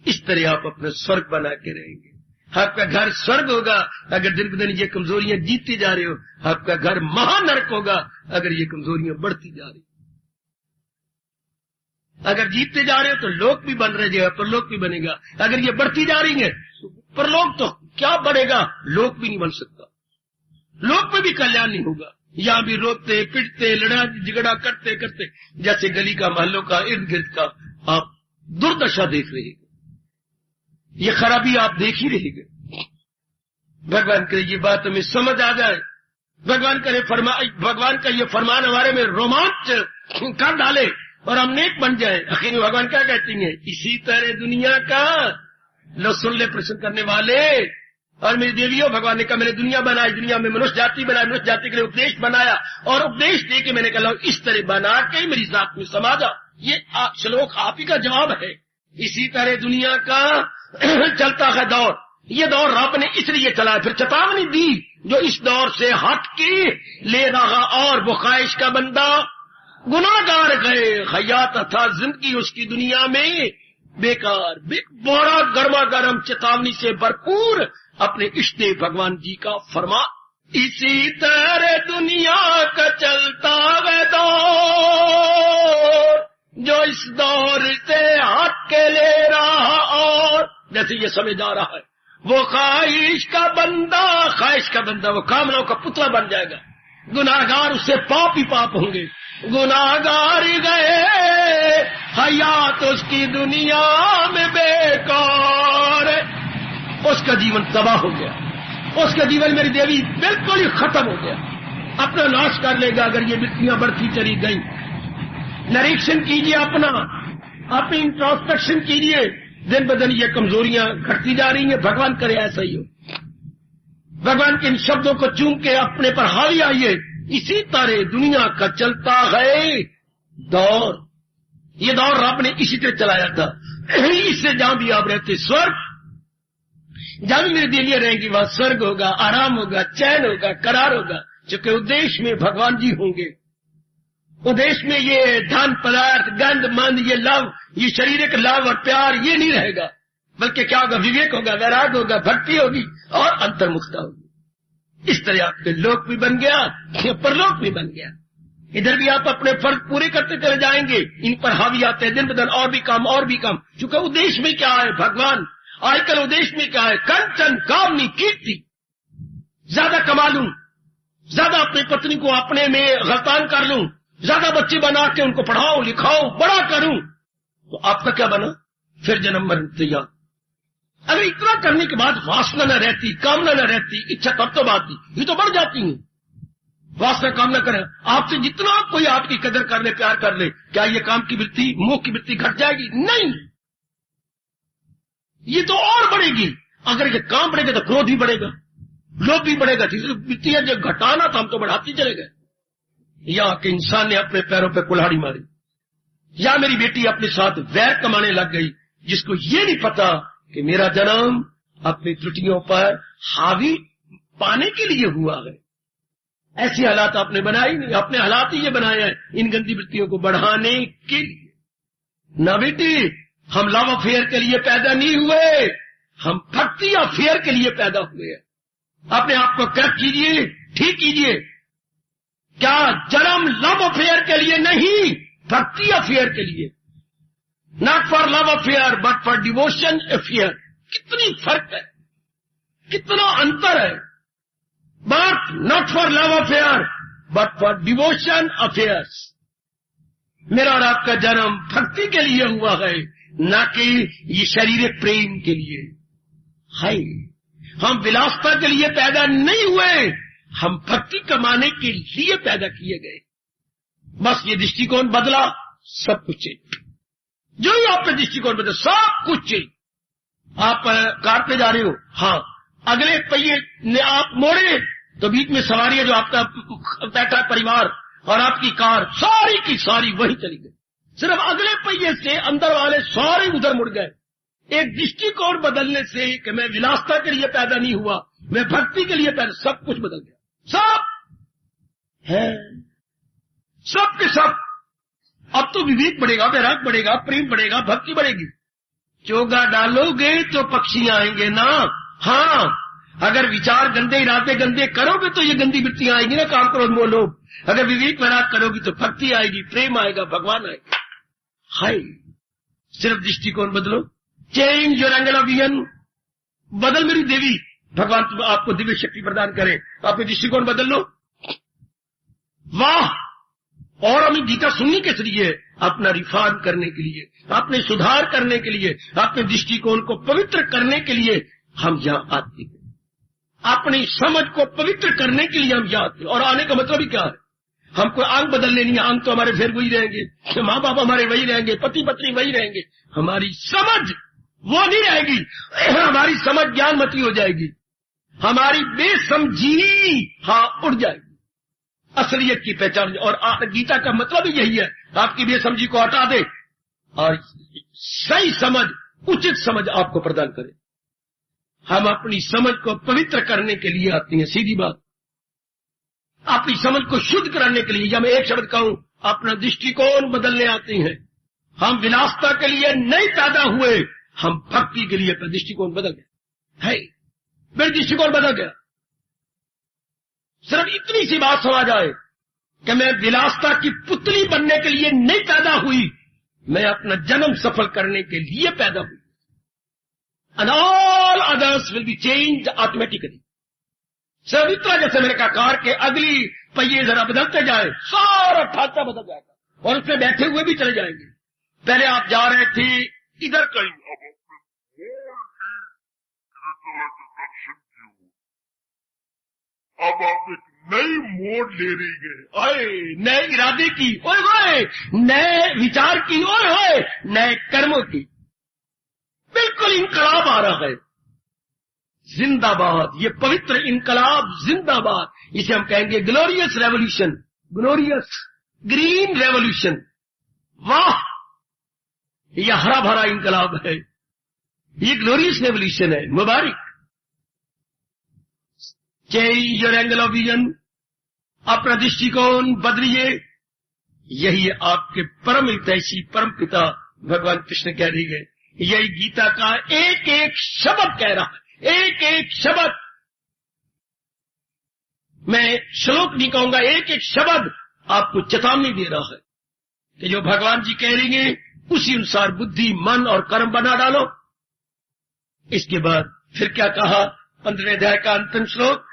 इस तरह आप अपना स्वर्ग बना के रहेंगे। आपका घर स्वर्ग होगा अगर दिन ब दिन ये कमजोरियां जीतती जा रही हो, आपका घर महानरक होगा अगर ये कमजोरियां बढ़ती जा रही। अगर जीतते जा रहे हो तो लोक भी बन रहे, परलोक भी बनेगा। अगर ये बढ़ती जा रही है परलोक तो क्या बढ़ेगा, लोक भी नहीं बन सकता, लोक में भी कल्याण नहीं होगा। यहां भी रोते पिटते लड़ा झगड़ा करते करते जैसे गली का महलों का इर्द गिर्द का आप दुर्दशा देख रहे हैं, ये खराबी आप देख ही रहेंगे। भगवान करे ये बात हमें समझ आ जाए, भगवान का ये फरमान हमारे में रोमांच कर डाले और हम नेक बन जाए। आखिर में भगवान क्या कहती हैं, इसी तरह दुनिया का लो सुन ले प्रश्न करने वाले और मेरी देवियों। भगवान ने कहा मैंने दुनिया बनाई, दुनिया में मनुष्य जाति बनाई, मनुष्य जाति के लिए उपदेश बनाया और उपदेश दे के मैंने कहा इस तरह बना के मेरी जात में समा जा। ये श्लोक आप ही का जवाब है। इसी तरह दुनिया का चलता है दौर, ये दौर रब ने इसलिए चला, फिर चेतावनी दी जो इस दौर से हट के ले रहा और वो ख्वाहिश का बंदा गुनाहगार गए, हयात था जिंदगी उसकी दुनिया में बेकार। बड़ा गर्मा गर्म चेतावनी से भरपूर अपने इष्ट देव भगवान जी का फरमान। इसी तरह दुनिया का चलता है दौर, जो इस दौर से हट के ले रहा और जैसे ये समय जा रहा है वो ख्वाहिश का बंदा वो कामनाओं का पुतला बन जाएगा। गुनाहगार उससे पाप ही पाप होंगे। गुनाहगार गए हयात उसकी दुनिया में बेकार, उसका जीवन तबाह हो गया, उसका जीवन मेरी देवी बिल्कुल ही खत्म हो गया, अपना नाश कर लेगा अगर ये वृत्तियां बढ़ती चली गई। निरीक्षण कीजिए, अपनी इंट्रोस्पेक्शन कीजिए, दिन ब दिन ये कमजोरियां घटती जा रही हैं। भगवान करे ऐसा ही हो, भगवान के इन शब्दों को चूम के अपने पर हावी आइए। इसी तरह दुनिया का चलता है दौर, ये दौर आपने इसी तरह चलाया था। इससे जहां भी आप रहते स्वर्ग, जहां भी मेरी दिलियां रहेंगी वहां स्वर्ग होगा, आराम होगा, चैन होगा, करार होगा, क्योंकि उद्देश्य में भगवान जी होंगे। उद्देश्य में ये धन पदार्थ, गंध मंद, ये लव, ये शारीरिक लव और प्यार ये नहीं रहेगा, बल्कि क्या होगा, विवेक होगा, वैराग होगा, भक्ति होगी और अंतर्मुखता होगी। इस तरह आपके लोक भी बन गया, परलोक भी बन गया। इधर भी आप अपने फर्ज पूरे करते चले जाएंगे, इन पर हावी आते हैं दिन ब दिन और भी काम और भी काम। चूंकि उद्देश्य में क्या है भगवान, आजकल उद्देश्य में क्या है, कंचन कामनी कीर्ति, ज्यादा कमा लूं, ज्यादा अपनी पत्नी को अपने में गलतान कर लूं, ज्यादा बच्चे बना के उनको पढ़ाओ लिखाओ बड़ा करूं, तो आपका क्या बना, फिर जन्म मरण तैयार। अगर इतना करने के बाद वासना न रहती, कामना न रहती, इच्छा तब तो बात थी, ये तो बढ़ जाती है। वासना कामना करें, आपसे जितना कोई आपकी कदर कर ले, प्यार कर ले, क्या ये काम की वृत्ति, मोह की वृत्ति घट जाएगी? नहीं, ये तो और बढ़ेगी। अगर ये काम बढ़ेगा तो क्रोध भी बढ़ेगा, लोभ भी बढ़ेगा। वृत्तियां जो घटाना था हम तो बढ़ाती चले गए। यहाँ के इंसान ने अपने पैरों पे कुल्हाड़ी मारी, या मेरी बेटी अपने साथ वैर कमाने लग गई, जिसको ये नहीं पता कि मेरा जन्म अपनी त्रुटियों पर हावी पाने के लिए हुआ है। ऐसी हालात आपने बनाई नहीं, अपने हालात ही ये बनाए हैं इन गंदी वृत्तियों को बढ़ाने के लिए। ना बेटी, हम लव अफेयर के लिए पैदा नहीं हुए, हम भक्ति अफेयर के लिए पैदा हुए हैं। अपने आप को करेक्ट कीजिए, ठीक कीजिए। क्या जन्म लव अफेयर के लिए नहीं, भक्ति अफेयर के लिए। Not for love affair but for devotion affair. कितनी फर्क है, कितना अंतर है। But not for love affair but for devotion affairs. मेरा और आपका जन्म भक्ति के लिए हुआ है, न कि ये शारीरिक प्रेम के लिए है। हम विलासता के लिए पैदा नहीं हुए, हम भक्ति कमाने के लिए पैदा किए गए। बस ये दृष्टिकोण बदला, सब कुछ चेंज। जो ही आपका दृष्टिकोण बदला, सब कुछ चेंज। आप कार पे जा रहे हो, हाँ, अगले पहिए ने आप मोड़े तो बीच में सवारी है जो आपका बैठा परिवार और आपकी कार सारी की सारी वही चली गई। सिर्फ अगले पहिए से अंदर वाले सारे उधर मुड़ गए। एक दृष्टिकोण बदलने से कि मैं विलासता के लिए पैदा नहीं हुआ, मैं भक्ति के लिए पैदा, सब कुछ बदल गया। सब है, सब के सब। अब तो विवेक बढ़ेगा, वैराग बढ़ेगा, प्रेम बढ़ेगा, भक्ति बढ़ेगी। चोगा डालोगे तो पक्षी आएंगे ना। हाँ, अगर विचार गंदे, इरादे गंदे करोगे तो ये गंदी वृत्तियां आएंगी ना, काम करो बोलो। अगर विवेक वैराग करोगी तो भक्ति आएगी, प्रेम आएगा, भगवान आएगा। हाय, सिर्फ दृष्टिकोण बदलो। Change your angle of vision. बदल मेरी देवी, भगवान तुम आपको दिव्य शक्ति प्रदान करे, आपके दृष्टिकोण बदल लो। वाह! और हमें गीता सुननी किस लिए? अपना रिफाइन करने के लिए, अपने सुधार करने के लिए, अपने दृष्टिकोण को पवित्र करने के लिए हम यहाँ आते हैं। अपनी समझ को पवित्र करने के लिए हम यहाँ आते हैं। और आने का मतलब ही क्या है? हमको अंग बदलने नहीं है, अंग तो हमारे फिर वही रहेंगे, माँ बाप हमारे वही रहेंगे, पति पत्नी वही रहेंगे, हमारी समझ वो नहीं रहेगी। हमारी समझ ज्ञानमती हो जाएगी, हमारी बेसमझी उड़ जाएगी, असलियत की पहचान। और गीता का मतलब ही यही है, आपकी बेसमझी को हटा दे और सही समझ, उचित समझ आपको प्रदान करे। हम अपनी समझ को पवित्र करने के लिए आते हैं, सीधी बात। अपनी समझ को शुद्ध कराने के लिए, या मैं एक शब्द कहूं, अपना दृष्टिकोण बदलने आते हैं। हम विलासता के लिए नहीं पैदा हुए, हम भक्ति के लिए। अपना दृष्टिकोण बदल गया है, मेरा दृष्टिकोण बदल गया। सिर्फ इतनी सी बात समझ आए कि मैं विलासता की पुतली बनने के लिए नहीं पैदा हुई, मैं अपना जन्म सफल करने के लिए पैदा हुई। And all others will be changed automatically. सब इतना, जैसे मैंने कहा कार के अगली पहिए जरा बदलते जाए, सारा ढांचा बदल जाएगा और उसमें बैठे हुए भी चले जाएंगे। पहले आप जा रहे थे इधर कहीं, अब आप एक नई मोड़ ले रही गए, ओए नए इरादे की, ओए होए नए विचार की, ओए होए नए कर्मों की। बिल्कुल इनकलाब आ रहा है। जिंदाबाद, ये पवित्र इनकलाब जिंदाबाद। इसे हम कहेंगे glorious revolution, glorious green revolution. वाह, यह हरा भरा इनकलाब है, ये ग्लोरियस रेवोल्यूशन है, मुबारक। Change your angle of vision, अपना दृष्टिकोण बदलिए। यही आपके परम हितैषी परम पिता भगवान कृष्ण कह रही गए। यही गीता का एक एक शब्द कह रहा है, एक एक शब्द। मैं श्लोक नहीं कहूंगा, एक एक शब्द आपको चेतावनी दे रहा है कि जो भगवान जी कह रही हैं उसी अनुसार बुद्धि, मन और कर्म बना डालो। इसके बाद फिर क्या कहा? 15वें अध्याय का अंतिम श्लोक,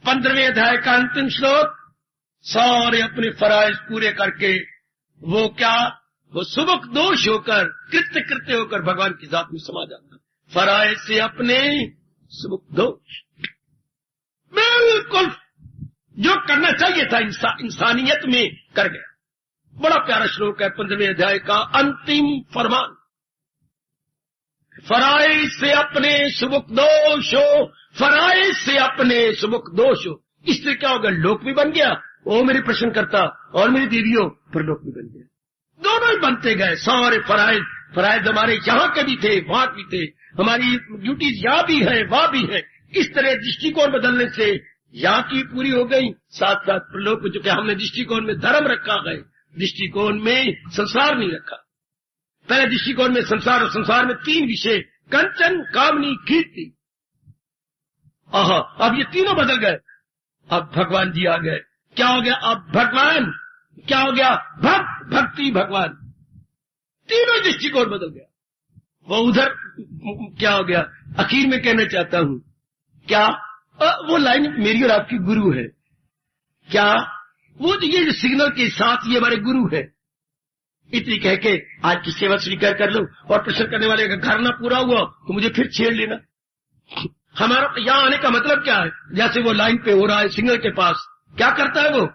15वें अध्याय का अंतिम श्लोक, सारे अपने फराइज पूरे करके वो क्या, वो सुबक दोष होकर, कृत्य कृत्य होकर भगवान की जात में समा जाता। फराइज से अपने सुबक दोष, बिल्कुल जो करना चाहिए था इंसानियत में कर गया। बड़ा प्यारा श्लोक है 15वें अध्याय का अंतिम फरमान। फराइज से अपने सुबक दोष हो, फराइज से अपने सुबक दोष हो। इससे क्या होगा? लोक भी बन गया, वो मेरे प्रश्न करता और मेरी देवियों पर लोक भी बन गया। दोनों ही बनते गए सारे फराइज। फराइज हमारे यहाँ के भी थे, वहां भी थे, हमारी ड्यूटीज यहाँ भी है, वहां भी है। इस तरह दृष्टिकोण बदलने से यहाँ की पूरी हो गई, साथ साथ प्रलोक में, जो कि हमने दृष्टिकोण में धर्म रखा है, दृष्टिकोण में संसार नहीं रखा। पहले दृष्टिकोण में संसार, और संसार में 3 विषय, कंचन, कामनी, कीर्ति। आहा, अब ये तीनों बदल गए। अब भगवान जी आ गए। क्या हो गया? अब भगवान क्या हो गया? भक्त, भक्ति, भगवान, तीनों दृष्टिकोण बदल गया। वो उधर क्या हो गया? आखिर में कहना चाहता हूं, क्या वो लाइन मेरी और आपकी गुरु है क्या? वो ये जो सिग्नल के साथ ये हमारे गुरु है। इतनी कह के आज की सेवा स्वीकार कर लो, और प्रश्न करने वाले का घर ना पूरा हुआ तो मुझे फिर छेड़ लेना। हमारा यहां आने का मतलब क्या है? जैसे वो लाइन पे हो रहा है सिग्नल के पास, क्या करता है वो?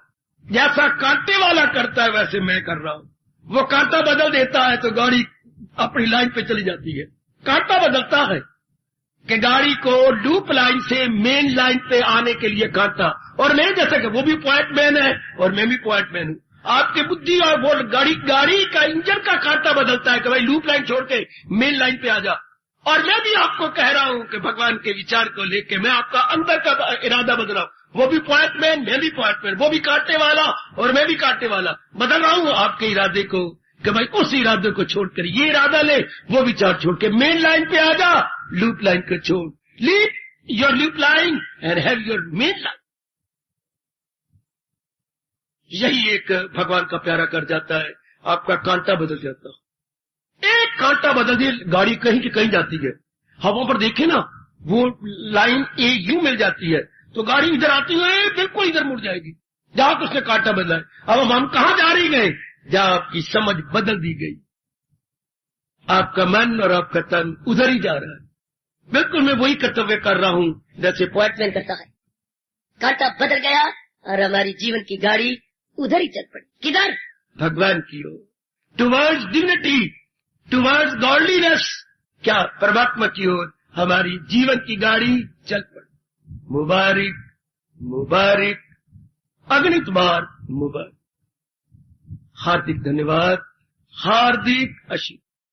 जैसा कांटे वाला करता है वैसे मैं कर रहा हूं। वो कांटा बदल देता है तो गाड़ी अपनी लाइन पे चली जाती है। कांटा बदलता है कि गाड़ी को लूप लाइन से मेन लाइन पे आने के लिए कांटा, और मैं जैसा कि वो भी पॉइंट मैन है और मैं भी पॉइंट मैन हूं। आपकी बुद्धि और वो गाड़ी का इंजन का कांटा बदलता है कि भाई लूप लाइन छोड़ के मेन लाइन पे आ जा। और मैं भी आपको कह रहा हूं कि भगवान के विचार को लेके मैं आपका अंदर का इरादा बदल रहा हूं। वो भी पॉइंट मैन, मैं भी पॉइंट मैन, वो भी कांटे वाला और मैं भी कांटे वाला। बदल रहा हूं आपके इरादे को कि भाई उस इरादे को छोड़कर ये इरादा ले, वो विचार छोड़ के मेन लाइन पे आ जा, लूप लाइन को छोड़। Leave your loop line and have your main line. यही एक भगवान का प्यारा कर जाता है, आपका कांटा बदल जाता है। एक कांटा बदल दिए, गाड़ी कहीं की कहीं जाती है। हवा पर देखे ना, वो लाइन ए यूं मिल जाती है तो गाड़ी इधर आती है बिल्कुल इधर मुड़ जाएगी जहां उसने कांटा बदला है। अब हम कहां जा रही गए? जहां आपकी समझ बदल दी गई, आपका मन और आपका तन उधर ही जा रहा है। बिल्कुल मैं वही कर्तव्य कर रहा हूं जैसे पॉइंटमैन करता है। कांटा बदल गया और हमारी जीवन की गाड़ी उधर ही चल पड़ी। किधर? भगवान की ओर, टुवर्ड्स डिविनिटी, टुवर्ड्स गॉडलीनेस। क्या? परमात्मा की ओर हमारी जीवन की गाड़ी चल पड़ी। मुबारक, मुबारक, अगणित बार मुबारक। हार्दिक धन्यवाद, हार्दिक आशीर्वाद।